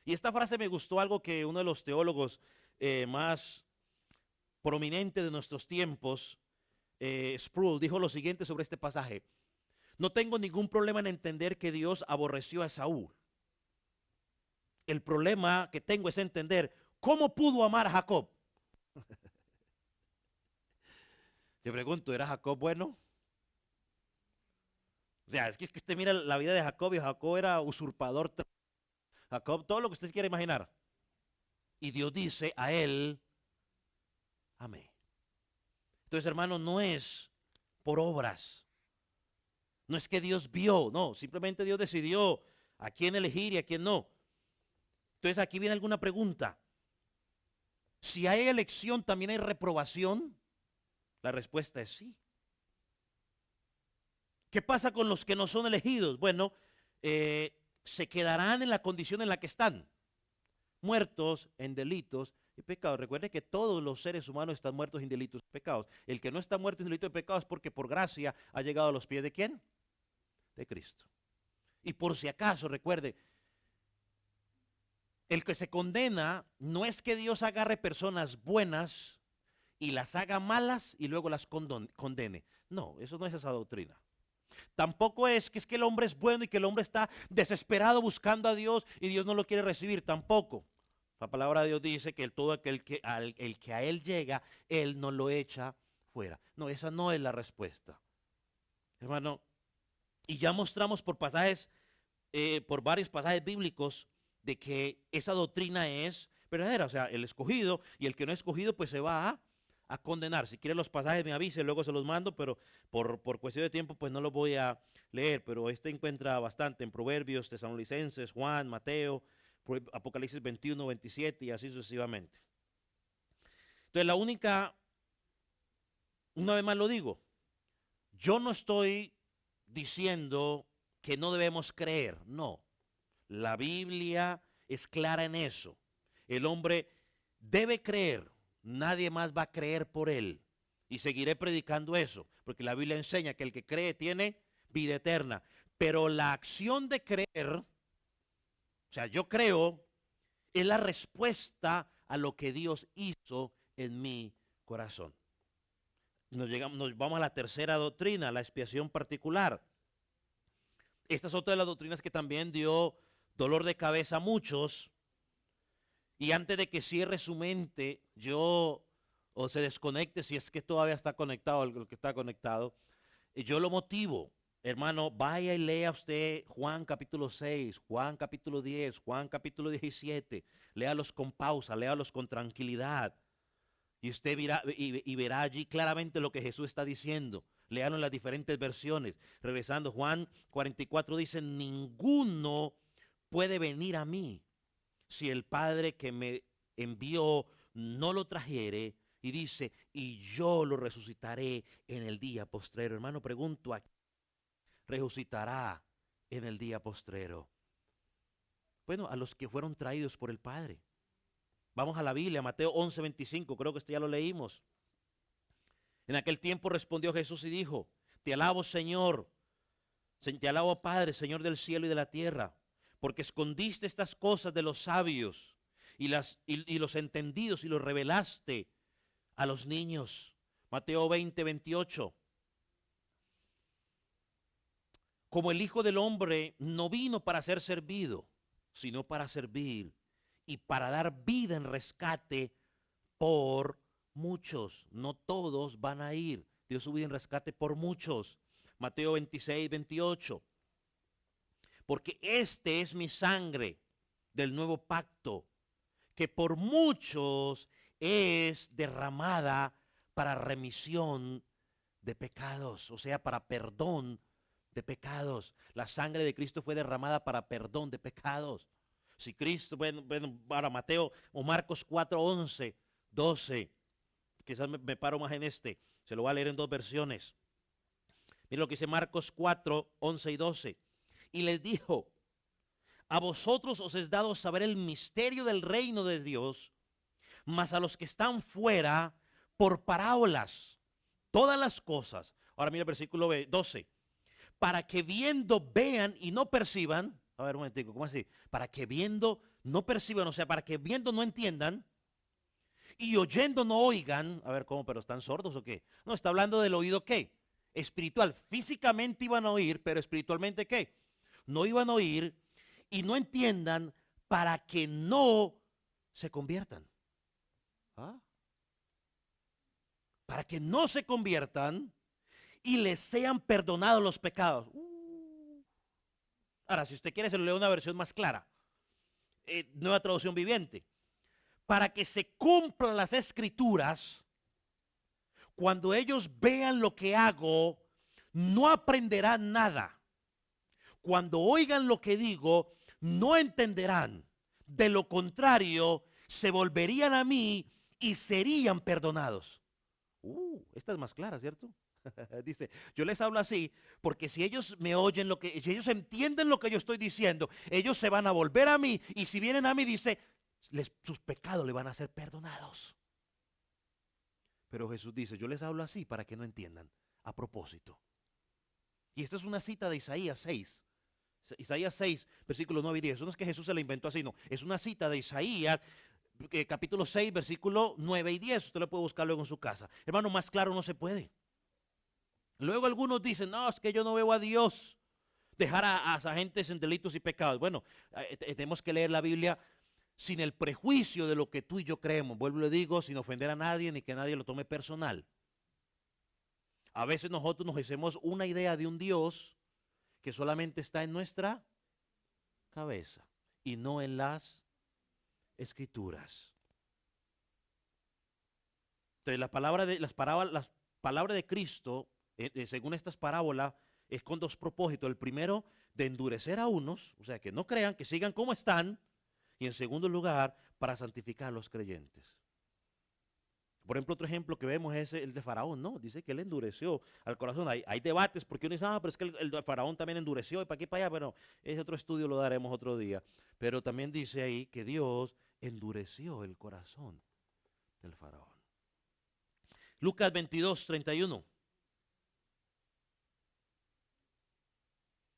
Y esta frase me gustó, algo que uno de los teólogos más prominentes de nuestros tiempos, Sproul, dijo lo siguiente sobre este pasaje. No tengo ningún problema en entender que Dios aborreció a Esaú. El problema que tengo es entender cómo pudo amar a Jacob. Yo pregunto, ¿era Jacob bueno? O sea, es que usted mira la vida de Jacob y Jacob era usurpador. Jacob, todo lo que usted quiera imaginar. Y Dios dice a él, amé. Entonces, hermano, no es por obras. No es que Dios vio, no, simplemente Dios decidió a quién elegir y a quién no. Entonces, aquí viene alguna pregunta. Si hay elección, ¿también hay reprobación? La respuesta es sí. ¿Qué pasa con los que no son elegidos? Bueno, se quedarán en la condición en la que están, muertos en delitos y pecados. Recuerde que todos los seres humanos están muertos en delitos y pecados. El que no está muerto en delitos y pecados es porque por gracia ha llegado a los pies ¿de quién? De Cristo. Y por si acaso, recuerde, el que se condena no es que Dios agarre personas buenas y las haga malas y luego las condene. No, eso no es esa doctrina. Tampoco es que el hombre es bueno y que el hombre está desesperado buscando a Dios y Dios no lo quiere recibir, tampoco. La palabra de Dios dice que todo aquel que el que a él llega, él no lo echa fuera. No, esa no es la respuesta. Hermano, y ya mostramos por pasajes, por varios pasajes bíblicos, de que esa doctrina es verdadera. O sea, el escogido y el que no es escogido, pues se va a condenar. Si quiere los pasajes me avise, luego se los mando, pero por cuestión de tiempo pues no los voy a leer, pero encuentra bastante en Proverbios, Tesalonicenses, Juan, Mateo, Apocalipsis 21, 27 y así sucesivamente. Entonces una vez más lo digo, yo no estoy diciendo que no debemos creer, no. La Biblia es clara en eso. El hombre debe creer. Nadie más va a creer por él. Y seguiré predicando eso, porque la Biblia enseña que el que cree tiene vida eterna. Pero la acción de creer, o sea, yo creo, es la respuesta a lo que Dios hizo en mi corazón. Nos vamos a la tercera doctrina, la expiación particular. Esta es otra de las doctrinas que también dio dolor de cabeza a muchos. Y antes de que cierre su mente, o se desconecte, si es que todavía está conectado, el que está conectado, yo lo motivo. Hermano, vaya y lea usted Juan capítulo 6, Juan capítulo 10, Juan capítulo 17. Léalos con pausa, léalos con tranquilidad. Y usted verá allí claramente lo que Jesús está diciendo. Léalo en las diferentes versiones. Regresando, Juan 44 dice, ninguno puede venir a mí si el Padre que me envió no lo trajere, y dice, y yo lo resucitaré en el día postrero. Hermano, pregunto, ¿a quién resucitará en el día postrero? Bueno, a los que fueron traídos por el Padre. Vamos a la Biblia, Mateo 11:25, creo que esto ya lo leímos. En aquel tiempo respondió Jesús y dijo, te alabo, Señor, te alabo, Padre, Señor del cielo y de la tierra, porque escondiste estas cosas de los sabios y los entendidos y los revelaste a los niños. Mateo 20:28. Como el Hijo del Hombre no vino para ser servido, sino para servir y para dar vida en rescate por muchos. No todos van a ir. Dio su vida en rescate por muchos. Mateo 26:28. Porque este es mi sangre del nuevo pacto, que por muchos es derramada para remisión de pecados, o sea, para perdón de pecados. La sangre de Cristo fue derramada para perdón de pecados. Si Cristo, bueno, para Mateo o Marcos 4:11, 12, quizás me paro más en este, se lo voy a leer en dos versiones. Mira lo que dice Marcos 4:11 y 12. Y les dijo, a vosotros os es dado saber el misterio del reino de Dios, mas a los que están fuera, por parábolas, todas las cosas. Ahora mira el versículo 12. Para que viendo vean y no perciban. A ver un momentico, ¿cómo así? Para que viendo no perciban, o sea, para que viendo no entiendan y oyendo no oigan. A ver, ¿cómo? ¿Pero están sordos o qué? No, está hablando del oído, ¿qué? Espiritual. Físicamente iban a oír, pero espiritualmente, ¿qué? No iban a oír y no entiendan para que no se conviertan. ¿Ah? Para que no se conviertan y les sean perdonados los pecados. Ahora, si usted quiere, se lo leo una versión más clara. Nueva traducción viviente. Para que se cumplan las escrituras, cuando ellos vean lo que hago, no aprenderán nada. Cuando oigan lo que digo, no entenderán. De lo contrario, se volverían a mí y serían perdonados. Esta es más clara, ¿cierto? Dice, yo les hablo así porque si ellos me oyen si ellos entienden lo que yo estoy diciendo, ellos se van a volver a mí y si vienen a mí, dice, sus pecados le van a ser perdonados. Pero Jesús dice, yo les hablo así para que no entiendan, a propósito. Y esta es una cita de Isaías 6. Isaías 6, versículos 9 y 10. Eso no es que Jesús se la inventó así, no. Es una cita de Isaías, capítulo 6, versículo 9 y 10. Usted lo puede buscar luego en su casa. Hermano, más claro no se puede. Luego algunos dicen, no, es que yo no veo a Dios dejar a esa gente en delitos y pecados. Bueno, tenemos que leer la Biblia sin el prejuicio de lo que tú y yo creemos. Vuelvo y le digo, sin ofender a nadie ni que nadie lo tome personal. A veces nosotros nos hacemos una idea de un Dios que solamente está en nuestra cabeza y no en las Escrituras. Entonces, las palabras de Cristo, según estas parábolas, es con dos propósitos. El primero, de endurecer a unos, o sea, que no crean, que sigan como están. Y en segundo lugar, para santificar a los creyentes. Por ejemplo, otro ejemplo que vemos es el de Faraón, ¿no? Dice que él endureció al corazón. Hay debates porque uno dice, pero es que el de Faraón también endureció, y para aquí para allá. Bueno, ese otro estudio lo daremos otro día. Pero también dice ahí que Dios endureció el corazón del Faraón. Lucas 22:31.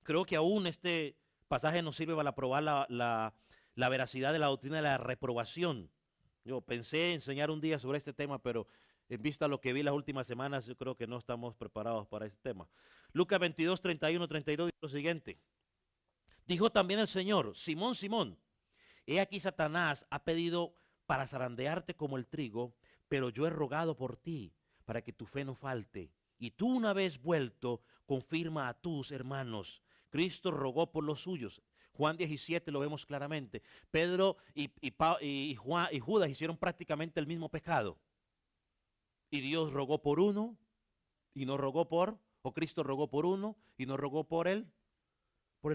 Creo que aún este pasaje nos sirve para probar la veracidad de la doctrina de la reprobación. Yo pensé enseñar un día sobre este tema, pero en vista de lo que vi las últimas semanas, yo creo que no estamos preparados para este tema. Lucas 22:31-32 dice lo siguiente. Dijo también el Señor, Simón, Simón, he aquí Satanás ha pedido para zarandearte como el trigo, pero yo he rogado por ti para que tu fe no falte. Y tú una vez vuelto, confirma a tus hermanos. Cristo rogó por los suyos. Juan 17 lo vemos claramente. Pedro y Judas hicieron prácticamente el mismo pecado. Y Dios rogó por uno y no rogó o Cristo rogó por uno y no rogó por el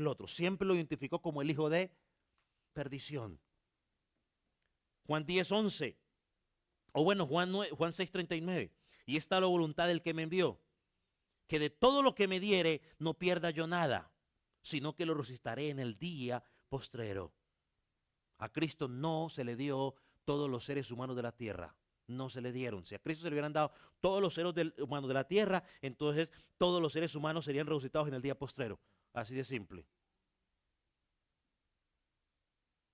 otro. Siempre lo identificó como el hijo de perdición. Juan 10:11. O bueno, Juan 6:39. Y esta es la voluntad del que me envió, que de todo lo que me diere no pierda yo nada, sino que lo resucitaré en el día postrero. A Cristo no se le dio todos los seres humanos de la tierra. No se le dieron. Si a Cristo se le hubieran dado todos los seres humanos de la tierra, entonces todos los seres humanos serían resucitados en el día postrero. Así de simple.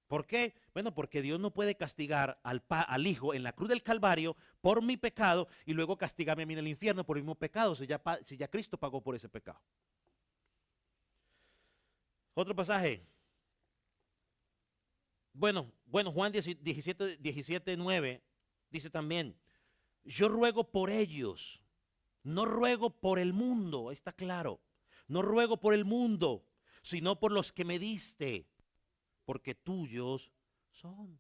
¿Por qué? Bueno, porque Dios no puede castigar al Hijo en la cruz del Calvario por mi pecado y luego castigarme a mí en el infierno por el mismo pecado, si ya Cristo pagó por ese pecado. Otro pasaje. Bueno, Juan 17:9 dice también, yo ruego por ellos, no ruego por el mundo, ahí está claro, no ruego por el mundo, sino por los que me diste, porque tuyos son.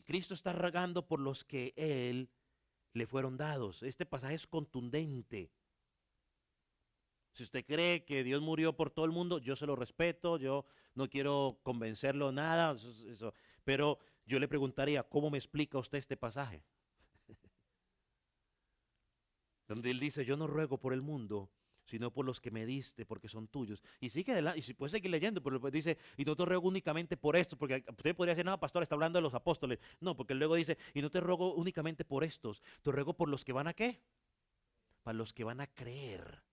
Cristo está rogando por los que Él le fueron dados. Este pasaje es contundente. Si usted cree que Dios murió por todo el mundo, yo se lo respeto, yo no quiero convencerlo nada, pero yo le preguntaría, ¿cómo me explica usted este pasaje? Donde Él dice, yo no ruego por el mundo, sino por los que me diste, porque son tuyos. Y sigue adelante, y si puede seguir leyendo, pero después dice, y no te ruego únicamente por esto, porque usted podría decir, no, pastor, está hablando de los apóstoles. No, porque luego dice, y no te ruego únicamente por estos, te ruego por los que van a ¿qué? Para los que van a creer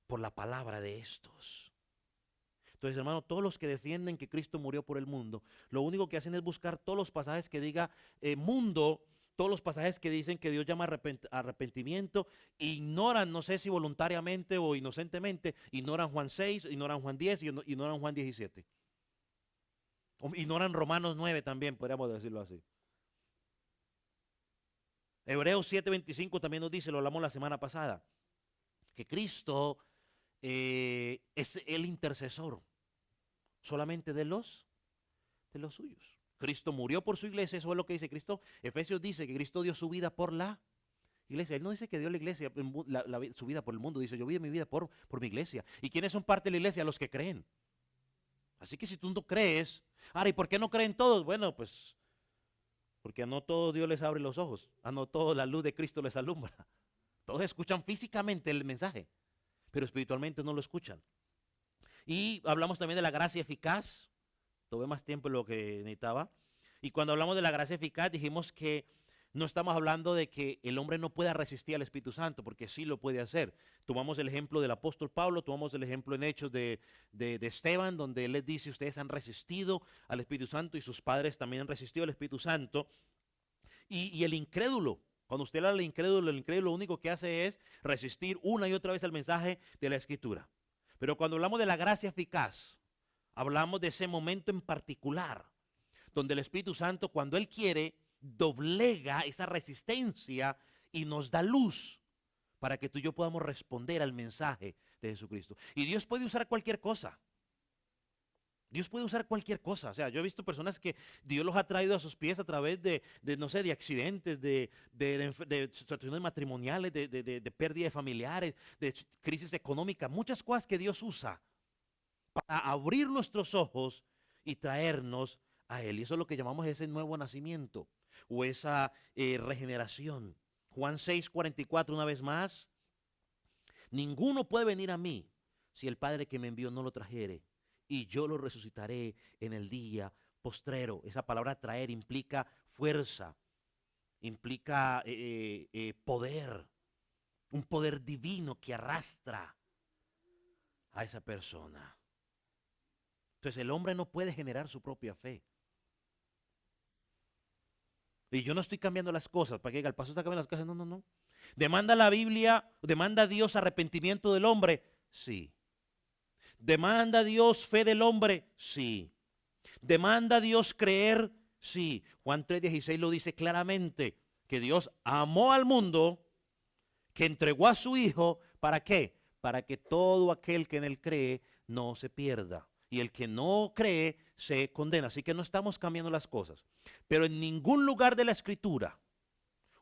por la palabra de estos. Entonces, hermano, todos los que defienden que Cristo murió por el mundo, lo único que hacen es buscar todos los pasajes que diga mundo, todos los pasajes que dicen que Dios llama arrepentimiento, ignoran, no sé si voluntariamente o inocentemente, ignoran Juan 6, ignoran Juan 10 y ignoran Juan 17. O ignoran Romanos 9 también, podríamos decirlo así. Hebreos 7:25 también nos dice, lo hablamos la semana pasada, que Cristo es el intercesor solamente de los suyos. Cristo murió por su iglesia, eso es lo que dice Cristo. Efesios dice que Cristo dio su vida por la iglesia. Él no dice que dio la iglesia, su vida por el mundo, dice yo vi mi vida por mi iglesia. ¿Y quiénes son parte de la iglesia? Los que creen. Así que si tú no crees, ahora, ¿y por qué no creen todos? Bueno, pues porque a no todos Dios les abre los ojos, a no todos la luz de Cristo les alumbra. Todos escuchan físicamente el mensaje, pero espiritualmente no lo escuchan. Y hablamos también de la gracia eficaz. Tuve más tiempo de lo que necesitaba. Y cuando hablamos de la gracia eficaz, dijimos que no estamos hablando de que el hombre no pueda resistir al Espíritu Santo, porque sí lo puede hacer. Tomamos el ejemplo del apóstol Pablo, tomamos el ejemplo en Hechos de Esteban, donde él les dice, ustedes han resistido al Espíritu Santo y sus padres también han resistido al Espíritu Santo. Y el incrédulo, cuando usted habla del incrédulo, el incrédulo lo único que hace es resistir una y otra vez al mensaje de la Escritura. Pero cuando hablamos de la gracia eficaz, hablamos de ese momento en particular, donde el Espíritu Santo, cuando Él quiere, doblega esa resistencia y nos da luz para que tú y yo podamos responder al mensaje de Jesucristo. Y Dios puede usar cualquier cosa. Dios puede usar cualquier cosa. O sea, yo he visto personas que Dios los ha traído a sus pies a través de no sé, de accidentes, de situaciones matrimoniales, de pérdidas familiares, de crisis económicas, muchas cosas que Dios usa para abrir nuestros ojos y traernos a Él. Y eso es lo que llamamos ese nuevo nacimiento o esa regeneración. Juan 6:44 una vez más. Ninguno puede venir a mí si el Padre que me envió no lo trajere, y yo lo resucitaré en el día postrero. Esa palabra traer implica fuerza, implica poder, un poder divino que arrastra a esa persona. Entonces el hombre no puede generar su propia fe. Y yo no estoy cambiando las cosas para que diga, el pastor está cambiando las cosas. No, no, no. ¿Demanda la Biblia, demanda Dios arrepentimiento del hombre? Sí. ¿Demanda Dios fe del hombre? Sí. ¿Demanda Dios creer? Sí. Juan 3:16 lo dice claramente, que Dios amó al mundo, que entregó a su Hijo, ¿para qué? Para que todo aquel que en Él cree no se pierda. Y el que no cree se condena. Así que no estamos cambiando las cosas. Pero en ningún lugar de la Escritura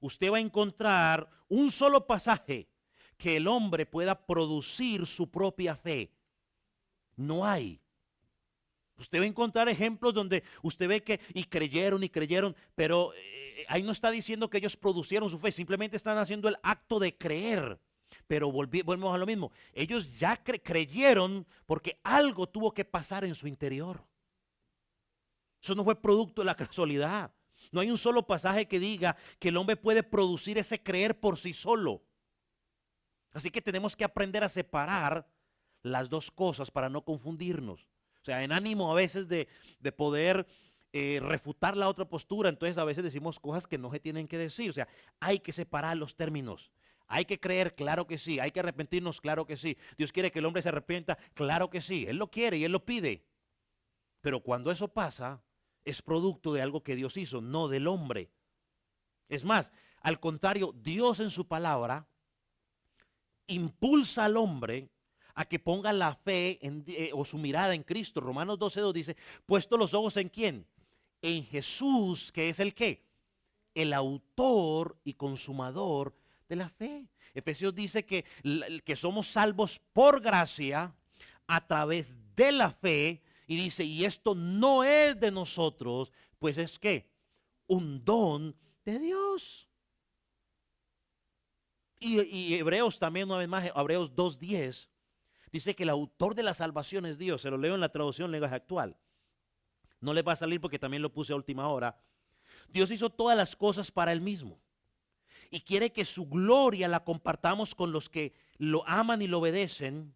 usted va a encontrar un solo pasaje que el hombre pueda producir su propia fe. No hay. Usted va a encontrar ejemplos donde usted ve que y creyeron, pero ahí no está diciendo que ellos producieron su fe, simplemente están haciendo el acto de creer. Pero volvemos a lo mismo. Ellos ya creyeron porque algo tuvo que pasar en su interior. Eso no fue producto de la casualidad. No hay un solo pasaje que diga que el hombre puede producir ese creer por sí solo. Así que tenemos que aprender a separar las dos cosas para no confundirnos. O sea, en ánimo a veces de poder refutar la otra postura, entonces a veces decimos cosas que no se tienen que decir. O sea, hay que separar los términos. Hay que creer, claro que sí. Hay que arrepentirnos, claro que sí. Dios quiere que el hombre se arrepienta, claro que sí. Él lo quiere y Él lo pide. Pero cuando eso pasa, es producto de algo que Dios hizo, no del hombre. Es más, al contrario, Dios en su palabra impulsa al hombre a que ponga la fe o su mirada en Cristo. Romanos 12:2 dice, puesto los ojos en quién, en Jesús, que es el qué, el autor y consumador de la fe. Efesios dice que somos salvos por gracia a través de la fe, y dice, y esto no es de nosotros, pues es que un don de Dios. Y Hebreos también, una vez más, Hebreos 2:10, dice que el autor de la salvación es Dios. Se lo leo en la traducción lenguaje actual. No le va a salir porque también lo puse a última hora. Dios hizo todas las cosas para Él mismo. Y quiere que su gloria la compartamos con los que lo aman y lo obedecen.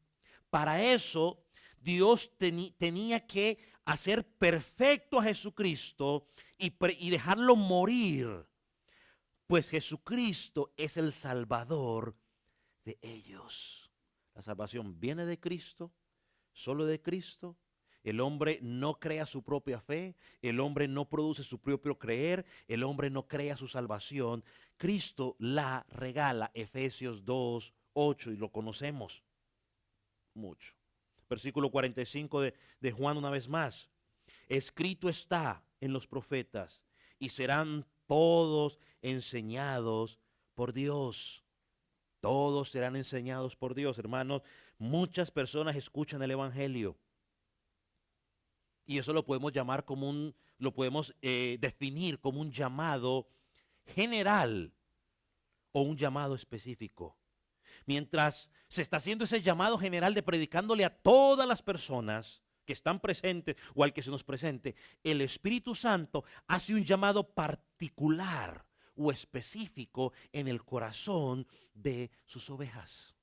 Para eso, Dios tenía que hacer perfecto a Jesucristo y dejarlo morir. Pues Jesucristo es el Salvador de ellos. La salvación viene de Cristo, solo de Cristo. El hombre no crea su propia fe, el hombre no produce su propio creer, el hombre no crea su salvación. Cristo la regala, Efesios 2:8, y lo conocemos mucho. Versículo 45 de Juan una vez más. Escrito está en los profetas y serán todos enseñados por Dios. Todos serán enseñados por Dios, hermanos. Muchas personas escuchan el evangelio. Y eso lo podemos llamar como lo podemos definir como un llamado general o un llamado específico. Mientras se está haciendo ese llamado general de predicándole a todas las personas que están presentes o al que se nos presente, el Espíritu Santo hace un llamado particular o específico en el corazón de sus ovejas.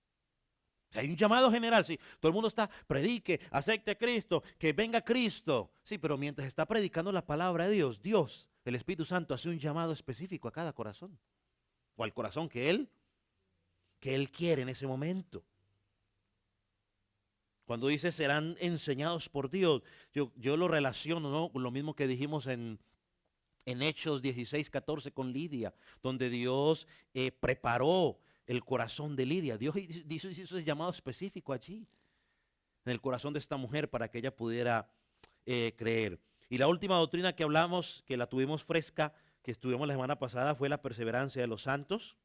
O sea, hay un llamado general, sí, todo el mundo está, predique, acepte a Cristo, que venga Cristo. Sí, pero mientras está predicando la palabra de Dios, el Espíritu Santo hace un llamado específico a cada corazón, o al corazón que Él quiere en ese momento. Cuando dice serán enseñados por Dios, yo lo relaciono, ¿no?, con lo mismo que dijimos en Hechos 16:14 con Lidia, donde Dios preparó el corazón de Lidia. Dios hizo ese llamado específico allí, en el corazón de esta mujer, para que ella pudiera creer. Y la última doctrina que hablamos, que la tuvimos fresca, que estuvimos la semana pasada, fue la perseverancia de los santos.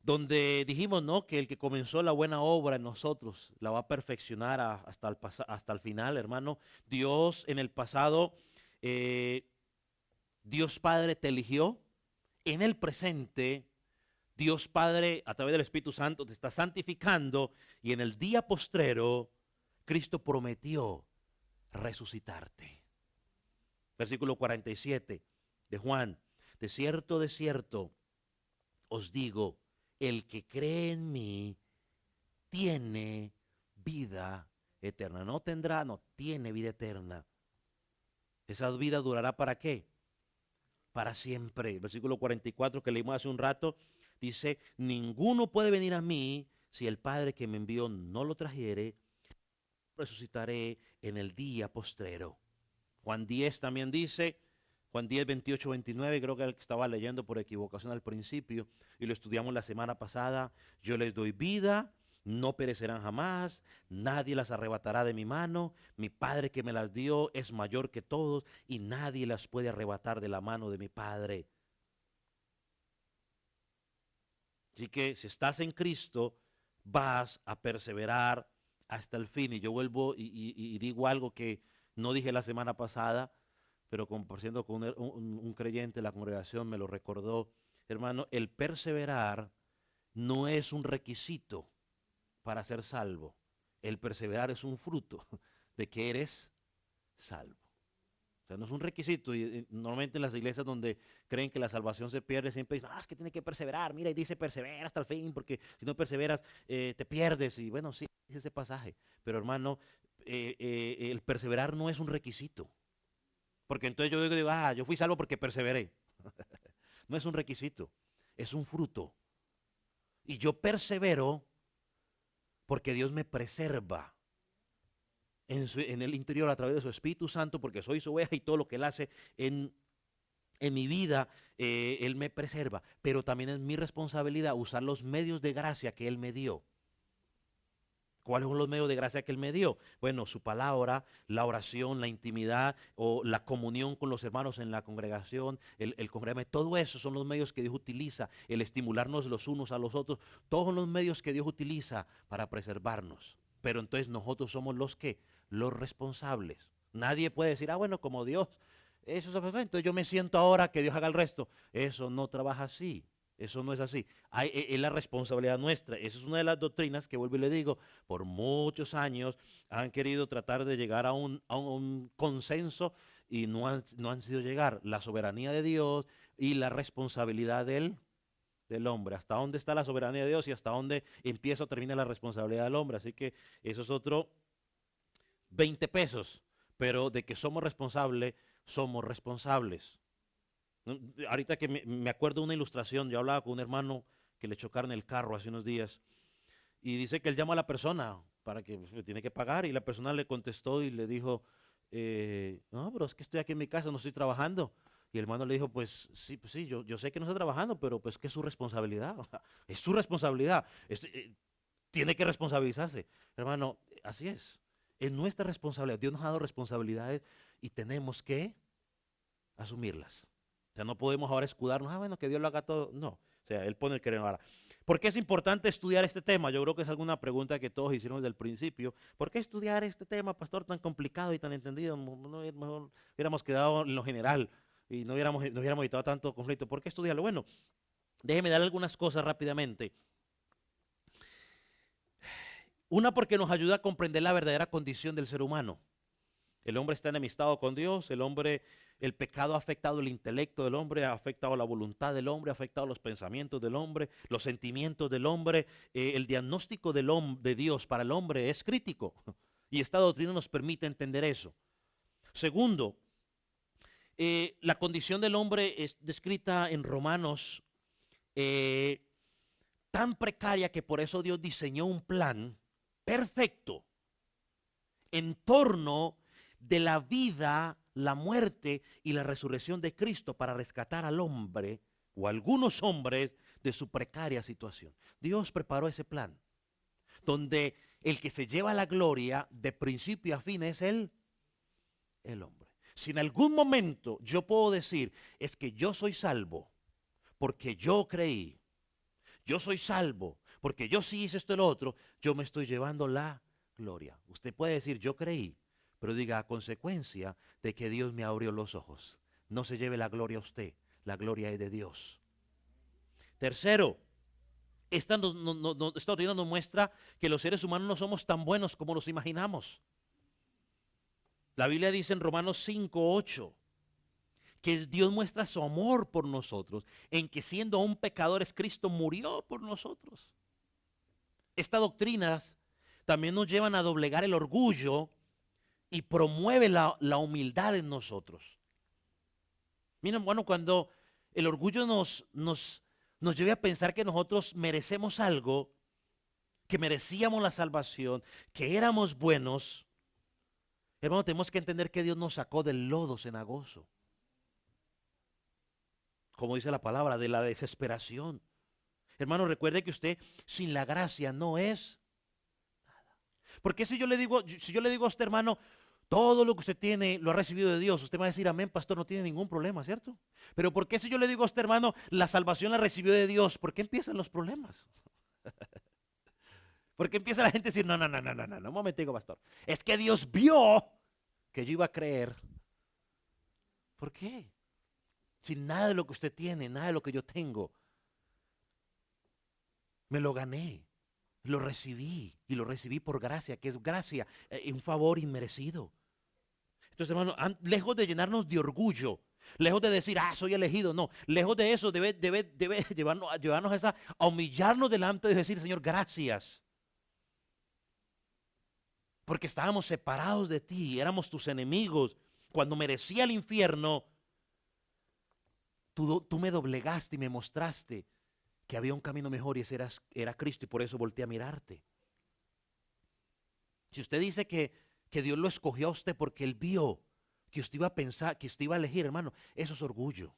Donde dijimos, ¿no?, que el que comenzó la buena obra en nosotros la va a perfeccionar hasta el final, hermano. Dios en el pasado, Dios Padre te eligió. En el presente, Dios Padre a través del Espíritu Santo te está santificando, y en el día postrero Cristo prometió resucitarte. Versículo 47 de Juan: de cierto os digo, el que cree en mí tiene vida eterna. No tendrá, no, tiene vida eterna. Esa vida durará ¿para qué? Para siempre. Versículo 44 que leímos hace un rato dice, ninguno puede venir a mí si el Padre que me envió no lo trajere. Resucitaré en el día postrero. Juan 10 también dice, Juan 10, 28, 29, creo que estaba leyendo por equivocación al principio y lo estudiamos la semana pasada. Yo les doy vida, no perecerán jamás, nadie las arrebatará de mi mano. Mi Padre que me las dio es mayor que todos y nadie las puede arrebatar de la mano de mi Padre. Así que si estás en Cristo, vas a perseverar hasta el fin. Y yo vuelvo y digo algo que no dije la semana pasada, pero compartiendo con un creyente de la congregación me lo recordó. Hermano, el perseverar no es un requisito para ser salvo. El perseverar es un fruto de que eres salvo. O sea, no es un requisito. Y normalmente en las iglesias donde creen que la salvación se pierde, siempre dicen, es que tiene que perseverar. Mira, y dice persevera hasta el fin, porque si no perseveras, te pierdes. Y bueno, sí, dice ese pasaje. Pero hermano, el perseverar no es un requisito. Porque entonces yo digo, yo fui salvo porque perseveré. No es un requisito, es un fruto. Y yo persevero porque Dios me preserva en el interior a través de su Espíritu Santo, porque soy su oveja y todo lo que Él hace en mi vida, Él me preserva. Pero también es mi responsabilidad usar los medios de gracia que Él me dio. ¿Cuáles son los medios de gracia que Él me dio? Bueno, su palabra, la oración, la intimidad o la comunión con los hermanos en la congregación, el congregarme, todo eso son los medios que Dios utiliza, el estimularnos los unos a los otros, todos son los medios que Dios utiliza para preservarnos. Pero entonces nosotros somos los responsables. Nadie puede decir, bueno, como Dios, eso es perfecto, entonces yo me siento ahora que Dios haga el resto. Eso no trabaja así. Eso no es así. Es la responsabilidad nuestra. Esa es una de las doctrinas que, vuelvo y le digo, por muchos años han querido tratar de llegar a un consenso y no han sido llegar. La soberanía de Dios y la responsabilidad del hombre. ¿Hasta dónde está la soberanía de Dios y hasta dónde empieza o termina la responsabilidad del hombre? Así que eso es otro 20 pesos. Pero de que somos responsables, somos responsables. Ahorita que me acuerdo de una ilustración, yo hablaba con un hermano que le chocaron el carro hace unos días y dice que él llama a la persona para que tiene que pagar y la persona le contestó y le dijo, no, pero es que estoy aquí en mi casa, no estoy trabajando. Y el hermano le dijo, pues sí, yo sé que no está trabajando, pero pues que es su responsabilidad, es su responsabilidad, tiene que responsabilizarse. Hermano, así es nuestra responsabilidad, Dios nos ha dado responsabilidades y tenemos que asumirlas. O sea, no podemos ahora escudarnos, bueno, que Dios lo haga todo. No, o sea, Él pone el querer ahora. ¿Por qué es importante estudiar este tema? Yo creo que es alguna pregunta que todos hicieron desde el principio. ¿Por qué estudiar este tema, pastor, tan complicado y tan entendido? Mejor hubiéramos quedado en lo general y no hubiéramos evitado tanto conflicto. ¿Por qué estudiarlo? Bueno, déjeme dar algunas cosas rápidamente. Una, porque nos ayuda a comprender la verdadera condición del ser humano. El hombre está enemistado con Dios, el pecado ha afectado el intelecto del hombre, ha afectado la voluntad del hombre, ha afectado los pensamientos del hombre, los sentimientos del hombre. El diagnóstico de Dios para el hombre es crítico y esta doctrina nos permite entender eso. Segundo, la condición del hombre es descrita en Romanos tan precaria que por eso Dios diseñó un plan perfecto en torno de la vida, la muerte y la resurrección de Cristo para rescatar al hombre o algunos hombres de su precaria situación. Dios preparó ese plan donde el que se lleva la gloria de principio a fin es el hombre. Si en algún momento yo puedo decir es que yo soy salvo porque yo creí, yo soy salvo porque yo sí hice esto y lo otro, yo me estoy llevando la gloria. Usted puede decir yo creí, pero diga a consecuencia de que Dios me abrió los ojos. No se lleve la gloria a usted, la gloria es de Dios. Tercero, esta doctrina nos muestra que los seres humanos no somos tan buenos como nos imaginamos. La Biblia dice en Romanos 5:8 que Dios muestra su amor por nosotros, en que siendo aún pecadores, Cristo murió por nosotros. Estas doctrinas también nos llevan a doblegar el orgullo y promueve la humildad en nosotros. Miren, bueno, cuando el orgullo nos lleve a pensar que nosotros merecemos algo, que merecíamos la salvación, que éramos buenos, hermano, tenemos que entender que Dios nos sacó del lodo cenagoso. Como dice la palabra, de la desesperación. Hermano, recuerde que usted sin la gracia no es nada. Porque si yo le digo a usted, hermano, todo lo que usted tiene lo ha recibido de Dios, usted va a decir, amén, pastor, no tiene ningún problema, ¿cierto? Pero ¿por qué si yo le digo a usted, hermano, la salvación la recibió de Dios? ¿Por qué empiezan los problemas? Porque empieza la gente a decir, no, no, no, no, no, no, un momentico, pastor. Es que Dios vio que yo iba a creer. ¿Por qué? Si nada de lo que usted tiene, nada de lo que yo tengo, me lo gané, lo recibí y lo recibí por gracia, que es gracia, un favor inmerecido. Entonces, hermano, lejos de llenarnos de orgullo, lejos de decir, soy elegido, no, lejos de eso, debe llevarnos a humillarnos delante de decir, Señor, gracias. Porque estábamos separados de ti, éramos tus enemigos. Cuando merecía el infierno, tú me doblegaste y me mostraste que había un camino mejor y ese era Cristo, y por eso volteé a mirarte. Si usted dice que Dios lo escogió a usted porque Él vio que usted iba a pensar, que usted iba a elegir, hermano, eso es orgullo.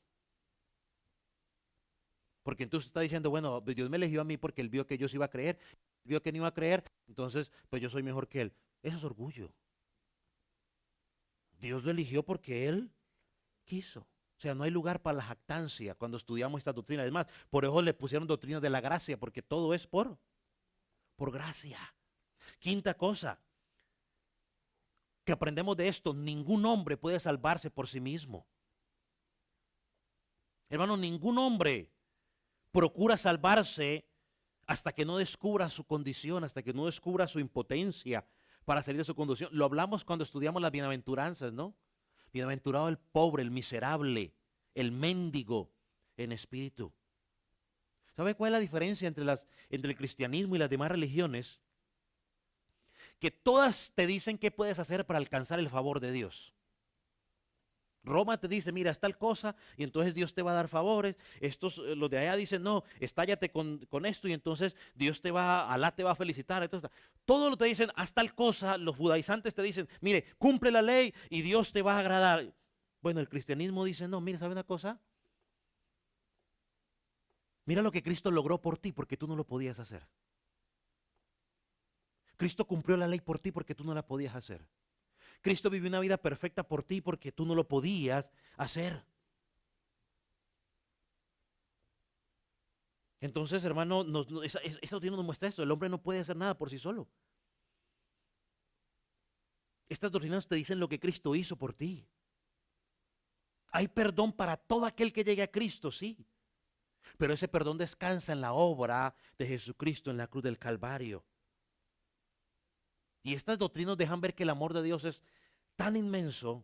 Porque entonces está diciendo, bueno, Dios me eligió a mí porque Él vio que yo sí iba a creer, vio que no iba a creer, entonces pues yo soy mejor que Él. Eso es orgullo. Dios lo eligió porque Él quiso. O sea, no hay lugar para la jactancia cuando estudiamos esta doctrina. Además, por eso le pusieron doctrina de la gracia, porque todo es por gracia. Quinta cosa que aprendemos de esto, ningún hombre puede salvarse por sí mismo. Hermano, ningún hombre procura salvarse hasta que no descubra su condición, hasta que no descubra su impotencia para salir de su condición. Lo hablamos cuando estudiamos las bienaventuranzas, ¿no? Bienaventurado el pobre, el miserable, el mendigo en espíritu. ¿Sabe cuál es la diferencia entre el cristianismo y las demás religiones? Que todas te dicen qué puedes hacer para alcanzar el favor de Dios. Roma te dice, mira, es tal cosa, y entonces Dios te va a dar favores. Los de allá dicen, no, estállate con esto, y entonces Alá te va a felicitar. Entonces, todo lo te dicen, haz tal cosa. Los judaizantes te dicen, mire, cumple la ley y Dios te va a agradar. Bueno, el cristianismo dice, no, mire, ¿sabe una cosa? Mira lo que Cristo logró por ti, porque tú no lo podías hacer. Cristo cumplió la ley por ti porque tú no la podías hacer. Cristo vivió una vida perfecta por ti porque tú no lo podías hacer. Entonces, hermano, eso nos muestra eso. El hombre no puede hacer nada por sí solo. Estas doctrinas te dicen lo que Cristo hizo por ti. Hay perdón para todo aquel que llegue a Cristo, sí. Pero ese perdón descansa en la obra de Jesucristo en la cruz del Calvario. Y estas doctrinas dejan ver que el amor de Dios es tan inmenso.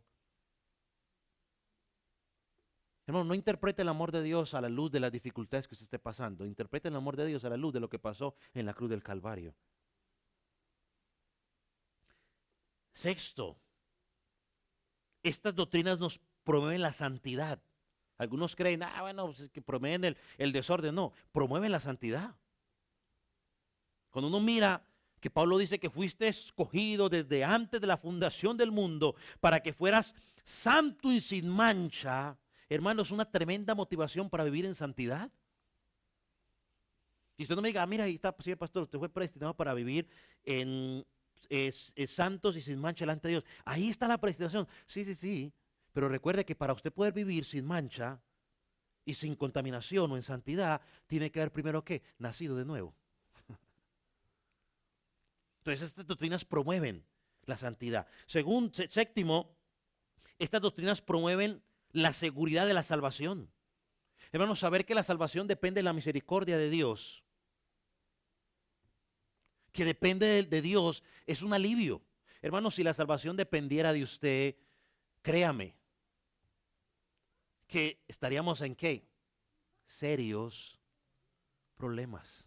Hermano, no interprete el amor de Dios a la luz de las dificultades que usted esté pasando. Interprete el amor de Dios a la luz de lo que pasó en la cruz del Calvario. Sexto, estas doctrinas nos promueven la santidad. Algunos creen, bueno, pues es que promueven el desorden. No, promueven la santidad. Cuando uno mira que Pablo dice que fuiste escogido desde antes de la fundación del mundo para que fueras santo y sin mancha, hermano, es una tremenda motivación para vivir en santidad. Y usted no me diga, mira, ahí está, sí, pastor, usted fue predestinado para vivir en santos y sin mancha delante de Dios. Ahí está la predestinación. Sí, sí, sí. Pero recuerde que para usted poder vivir sin mancha y sin contaminación o en santidad, tiene que haber primero ¿qué? Nacido de nuevo. Entonces estas doctrinas promueven la santidad. Según séptimo, estas doctrinas promueven la seguridad de la salvación. Hermanos, saber que la salvación depende de la misericordia de Dios, que depende de Dios, es un alivio. Hermanos, si la salvación dependiera de usted, créame, que estaríamos en ¿qué? Serios problemas.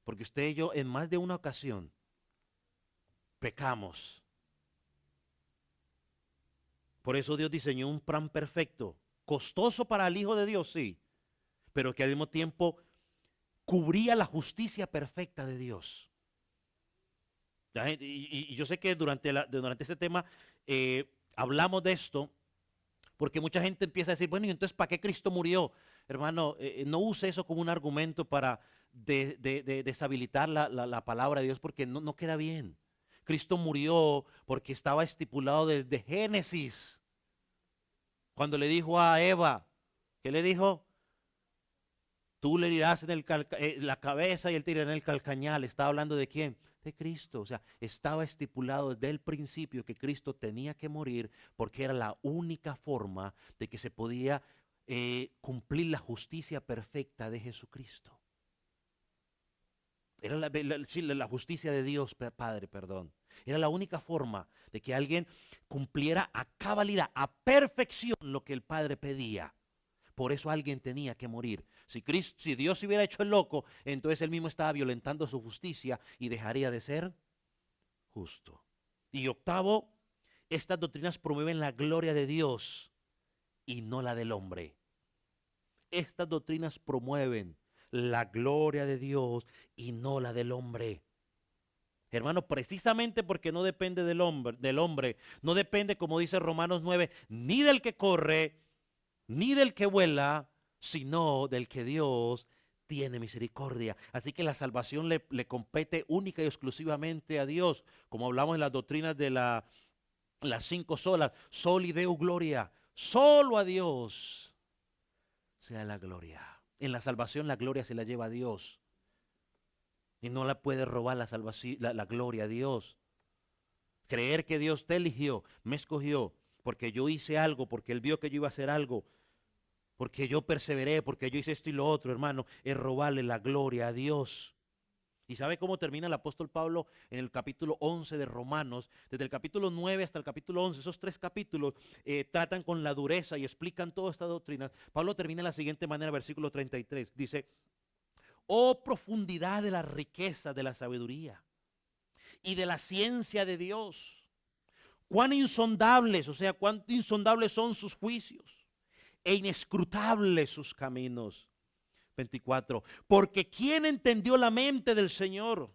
Porque usted y yo en más de una ocasión pecamos. Por eso Dios diseñó un plan perfecto, costoso para el Hijo de Dios, sí, pero que al mismo tiempo cubría la justicia perfecta de Dios. Y yo sé que durante este tema hablamos de esto, porque mucha gente empieza a decir, bueno, ¿y entonces para qué Cristo murió? Hermano, no use eso como un argumento para deshabilitar la palabra de Dios, porque no queda bien. Cristo murió porque estaba estipulado desde Génesis. Cuando le dijo a Eva, ¿qué le dijo? Tú le dirás en la cabeza y él te dirá en el calcañal. ¿Está hablando de quién? De Cristo. O sea, estaba estipulado desde el principio que Cristo tenía que morir porque era la única forma de que se podía cumplir la justicia perfecta de Jesucristo. Era la justicia de Dios, Padre, perdón. Era la única forma de que alguien cumpliera a cabalidad, a perfección lo que el Padre pedía. Por eso alguien tenía que morir. Si Dios se hubiera hecho el loco, entonces él mismo estaba violentando su justicia y dejaría de ser justo. Y octavo, estas doctrinas promueven la gloria de Dios y no la del hombre. Estas doctrinas promueven la gloria de Dios y no la del hombre. Hermano, precisamente porque no depende del hombre, no depende, como dice Romanos 9, ni del que corre, ni del que vuela, sino del que Dios tiene misericordia. Así que la salvación le compete única y exclusivamente a Dios, como hablamos en las doctrinas de las 5 solas, soli deo gloria, solo a Dios sea la gloria. En la salvación la gloria se la lleva a Dios. Y no la puede robar la salvación, la gloria a Dios. Creer que Dios te eligió, me escogió, porque yo hice algo, porque Él vio que yo iba a hacer algo, porque yo perseveré, porque yo hice esto y lo otro, hermano, es robarle la gloria a Dios. ¿Y sabe cómo termina el apóstol Pablo en el capítulo 11 de Romanos? Desde el capítulo 9 hasta el capítulo 11, esos 3 capítulos tratan con la dureza y explican toda esta doctrina. Pablo termina de la siguiente manera, versículo 33, dice: oh profundidad de la riqueza de la sabiduría y de la ciencia de Dios. Cuán insondables, o sea, cuán insondables son sus juicios e inescrutables sus caminos. 24. Porque ¿quién entendió la mente del Señor?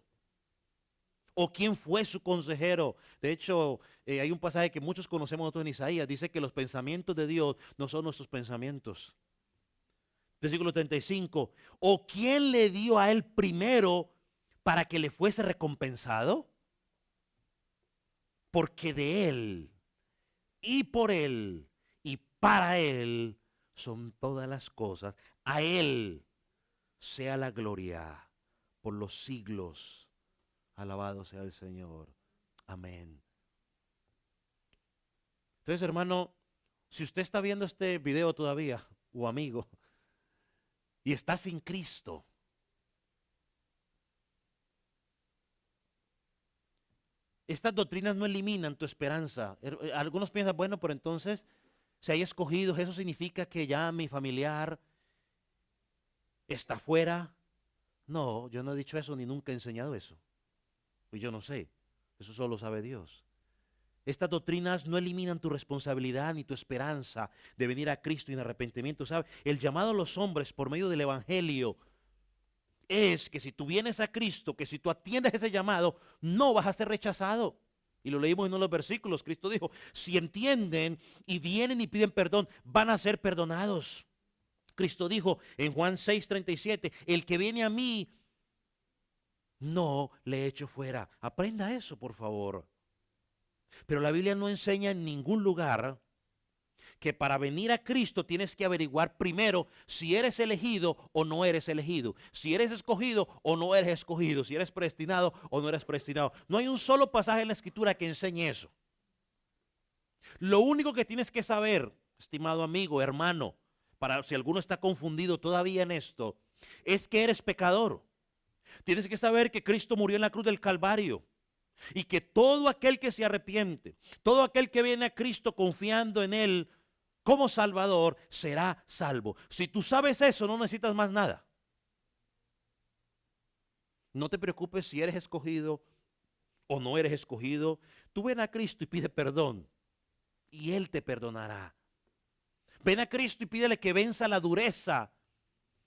¿O quién fue su consejero? De hecho, hay un pasaje que muchos conocemos nosotros en Isaías. Dice que los pensamientos de Dios no son nuestros pensamientos. Versículo 35. ¿O quién le dio a él primero para que le fuese recompensado? Porque de él y por él y para él son todas las cosas. A él sea la gloria por los siglos. Alabado sea el Señor. Amén. Entonces, hermano, si usted está viendo este video todavía, o amigo, y está sin Cristo, estas doctrinas no eliminan tu esperanza. Algunos piensan, bueno, pero entonces, si hay escogidos, eso significa que ya mi familiar está fuera. No, yo no he dicho eso ni nunca he enseñado eso. Y yo no sé, eso solo sabe Dios. Estas doctrinas no eliminan tu responsabilidad ni tu esperanza de venir a Cristo en arrepentimiento. ¿Sabe? El llamado a los hombres por medio del Evangelio es que si tú vienes a Cristo, que si tú atiendes ese llamado, no vas a ser rechazado. Y lo leímos en uno de los versículos. Cristo dijo, si entienden y vienen y piden perdón, van a ser perdonados. Cristo dijo en Juan 6:37, el que viene a mí, no le echo fuera. Aprenda eso, por favor. Pero la Biblia no enseña en ningún lugar que para venir a Cristo tienes que averiguar primero si eres elegido o no eres elegido, si eres escogido o no eres escogido, si eres predestinado o no eres predestinado. No hay un solo pasaje en la Escritura que enseñe eso. Lo único que tienes que saber, estimado amigo, hermano, para si alguno está confundido todavía en esto, es que eres pecador. Tienes que saber que Cristo murió en la cruz del Calvario. Y que todo aquel que se arrepiente, todo aquel que viene a Cristo confiando en Él como Salvador, será salvo. Si tú sabes eso, no necesitas más nada. No te preocupes si eres escogido o no eres escogido. Tú ven a Cristo y pide perdón y Él te perdonará. Ven a Cristo y pídele que venza la dureza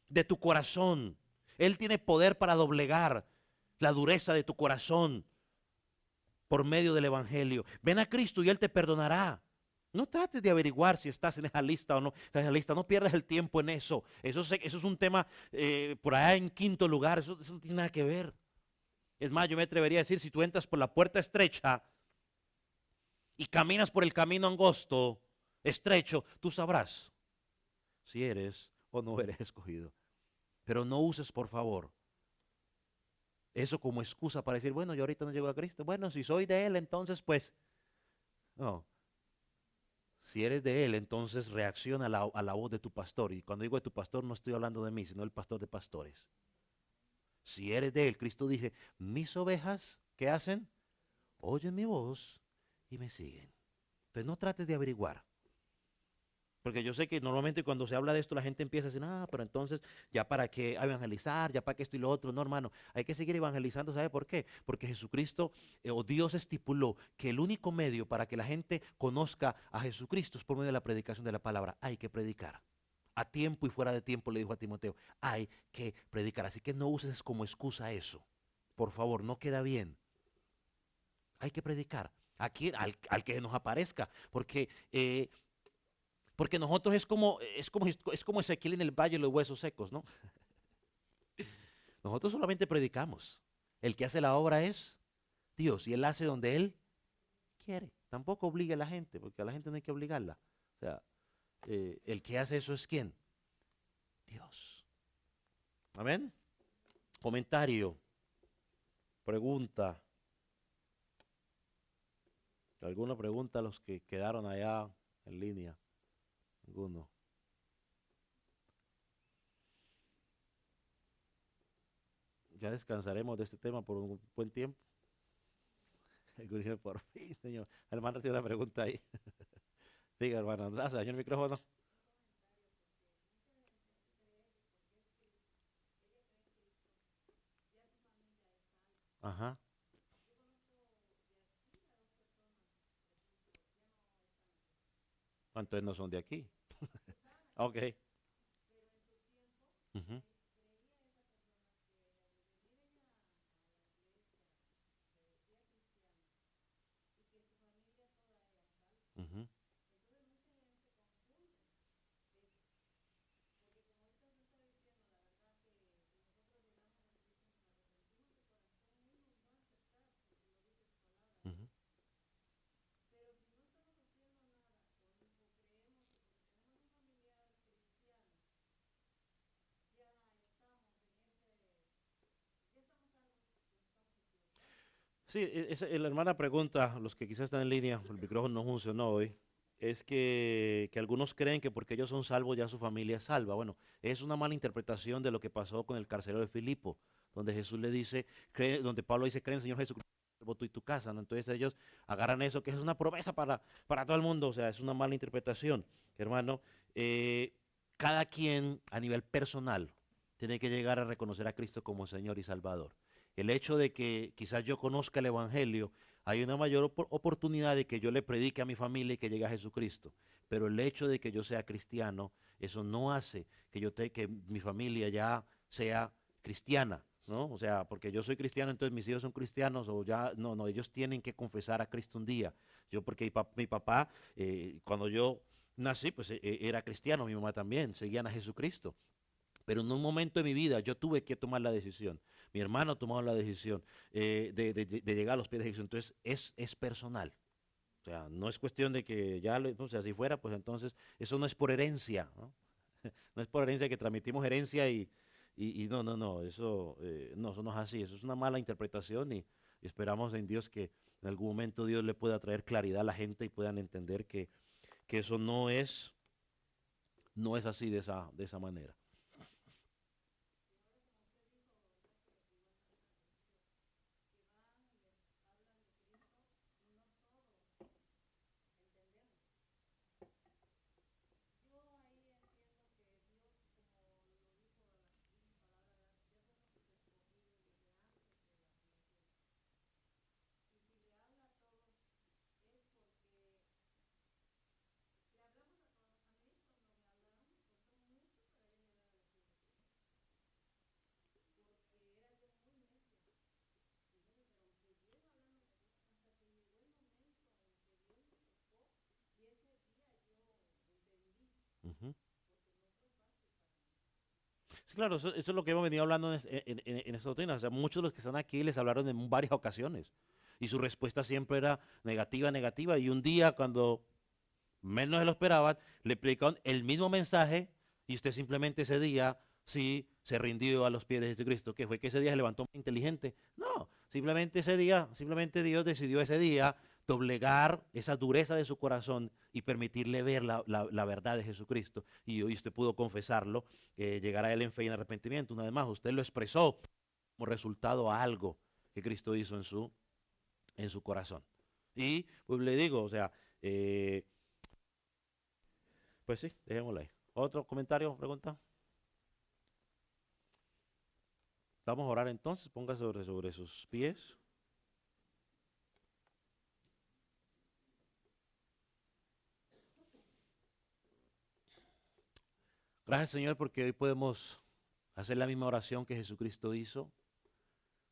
de tu corazón. Él tiene poder para doblegar la dureza de tu corazón por medio del Evangelio. Ven a Cristo y Él te perdonará. No trates de averiguar si estás en esa lista o no estás en esa lista. No pierdas el tiempo en eso. Eso es un tema por allá en quinto lugar. Eso no tiene nada que ver. Es más, yo me atrevería a decir, si tú entras por la puerta estrecha y caminas por el camino angosto, estrecho, tú sabrás si eres o no eres escogido. Pero no uses, por favor, eso como excusa para decir, bueno, yo ahorita no llego a Cristo. Bueno, si soy de Él, entonces pues, no. Si eres de Él, entonces reacciona a la voz de tu pastor. Y cuando digo de tu pastor, no estoy hablando de mí, sino del pastor de pastores. Si eres de Él, Cristo dice, mis ovejas, ¿qué hacen? Oyen mi voz y me siguen. Entonces no trates de averiguar. Porque yo sé que normalmente cuando se habla de esto la gente empieza a decir, ah, pero entonces ya para qué evangelizar, ya para qué esto y lo otro. No, hermano, hay que seguir evangelizando. ¿Sabe por qué? Porque Jesucristo o Dios estipuló que el único medio para que la gente conozca a Jesucristo es por medio de la predicación de la palabra. Hay que predicar. A tiempo y fuera de tiempo le dijo a Timoteo, hay que predicar. Así que no uses como excusa eso. Por favor, no queda bien. Hay que predicar. Aquí, al que nos aparezca. Porque nosotros es como Ezequiel en el valle de los huesos secos, ¿no? Nosotros solamente predicamos. El que hace la obra es Dios y Él hace donde Él quiere. Tampoco obliga a la gente, porque a la gente no hay que obligarla. O sea, el que hace eso es ¿quién? Dios. Amén. Comentario, pregunta. ¿Alguna pregunta a los que quedaron allá en línea? ¿Alguno? Ya descansaremos de este tema por un buen tiempo. Alguno dice, por fin, señor. Hermano, tiene una pregunta ahí. Diga, hermano, gracias, señor micrófono. Ajá. ¿Cuántos no son de aquí? Ok. Ujú, ujú. Ujú. Sí, la hermana pregunta, los que quizás están en línea, el micrófono no funcionó hoy, es que algunos creen que porque ellos son salvos ya su familia es salva. Bueno, es una mala interpretación de lo que pasó con el carcelero de Filipo, donde Jesús le dice, donde Pablo dice, cree en el Señor Jesucristo, salvo tú y tu casa, ¿no? Entonces ellos agarran eso, que es una promesa para todo el mundo, o sea, es una mala interpretación, hermano. Eh, Cada quien a nivel personal tiene que llegar a reconocer a Cristo como Señor y Salvador. El hecho de que quizás yo conozca el Evangelio, hay una mayor oportunidad de que yo le predique a mi familia y que llegue a Jesucristo. Pero el hecho de que yo sea cristiano, eso no hace que mi familia ya sea cristiana, ¿no? O sea, porque yo soy cristiano, entonces mis hijos son cristianos, o ya, no, no, ellos tienen que confesar a Cristo un día. Yo, porque mi papá, cuando yo nací, pues era cristiano, mi mamá también, seguían a Jesucristo. Pero en un momento de mi vida yo tuve que tomar la decisión. Mi hermano tomó la decisión de llegar a los pies de Jesús. Entonces es personal. O sea, no es cuestión de que ya, o sea, si fuera, pues entonces eso no es por herencia, ¿no? No es por herencia que transmitimos herencia y no, no, no, eso no es así. Eso es una mala interpretación y esperamos en Dios que en algún momento Dios le pueda traer claridad a la gente y puedan entender que eso no es así de esa manera. Ujú. Sí, claro, eso es lo que hemos venido hablando en esta doctrina. O sea, muchos de los que están aquí les hablaron en varias ocasiones y su respuesta siempre era negativa, negativa. Y un día, cuando menos se lo esperaban, le predicaron el mismo mensaje y usted simplemente ese día sí se rindió a los pies de Jesucristo. ¿Qué fue? ¿Que ese día se levantó muy inteligente? No, simplemente Dios decidió ese día doblegar esa dureza de su corazón y permitirle ver la verdad de Jesucristo. Y hoy usted pudo confesarlo, llegar a él en fe y en arrepentimiento. Una vez más, usted lo expresó como resultado a algo que Cristo hizo en su corazón. Y pues le digo, o sea, pues sí, dejémoslo ahí. ¿Otro comentario, pregunta? Vamos a orar entonces, ponga sobre sus pies. Gracias, Señor, porque hoy podemos hacer la misma oración que Jesucristo hizo.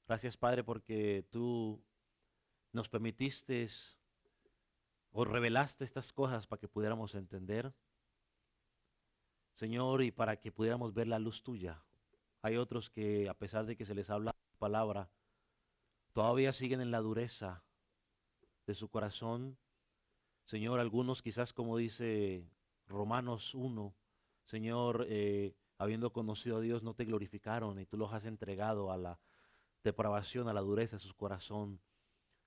Gracias, Padre, porque tú nos permitiste o revelaste estas cosas para que pudiéramos entender, Señor, y para que pudiéramos ver la luz tuya. Hay otros que, a pesar de que se les habla tu palabra, todavía siguen en la dureza de su corazón. Señor, algunos quizás como dice Romanos 1, Señor, habiendo conocido a Dios, no te glorificaron y tú los has entregado a la depravación, a la dureza de su corazón.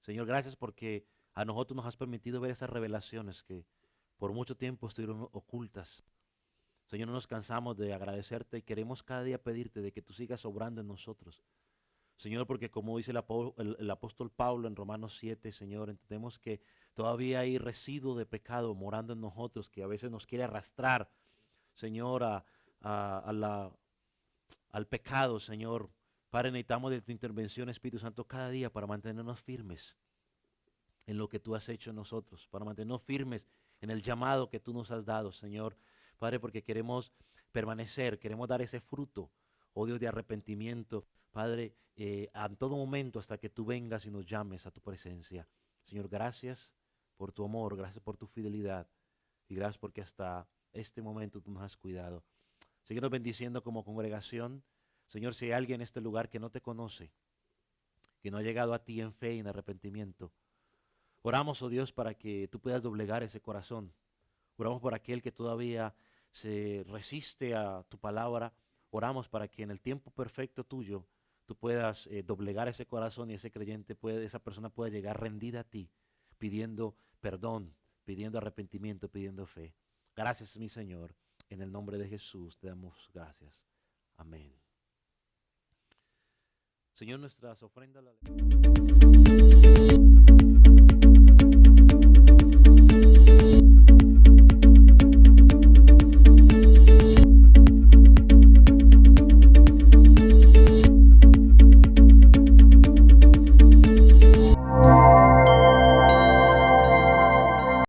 Señor, gracias porque a nosotros nos has permitido ver esas revelaciones que por mucho tiempo estuvieron ocultas. Señor, no nos cansamos de agradecerte y queremos cada día pedirte de que tú sigas obrando en nosotros. Señor, porque como dice el apóstol Pablo en Romanos 7, Señor, entendemos que todavía hay residuo de pecado morando en nosotros que a veces nos quiere arrastrar, Señor, a al pecado, Señor. Padre, necesitamos de tu intervención, Espíritu Santo, cada día para mantenernos firmes en lo que tú has hecho en nosotros, para mantenernos firmes en el llamado que tú nos has dado, Señor. Padre, porque queremos permanecer, queremos dar ese fruto, oh Dios, de arrepentimiento, Padre, a todo momento hasta que tú vengas y nos llames a tu presencia. Señor, gracias por tu amor, gracias por tu fidelidad y gracias porque hasta este momento tú nos has cuidado. Síguenos bendiciendo como congregación. Señor, si hay alguien en este lugar que no te conoce, que no ha llegado a ti en fe y en arrepentimiento, oramos, oh Dios, para que tú puedas doblegar ese corazón. Oramos por aquel que todavía se resiste a tu palabra. Oramos para que en el tiempo perfecto tuyo tú puedas doblegar ese corazón y ese creyente, esa persona pueda llegar rendida a ti, pidiendo perdón, pidiendo arrepentimiento, pidiendo fe. Gracias, mi Señor. En el nombre de Jesús te damos gracias. Amén. Señor, nuestras ofrendas.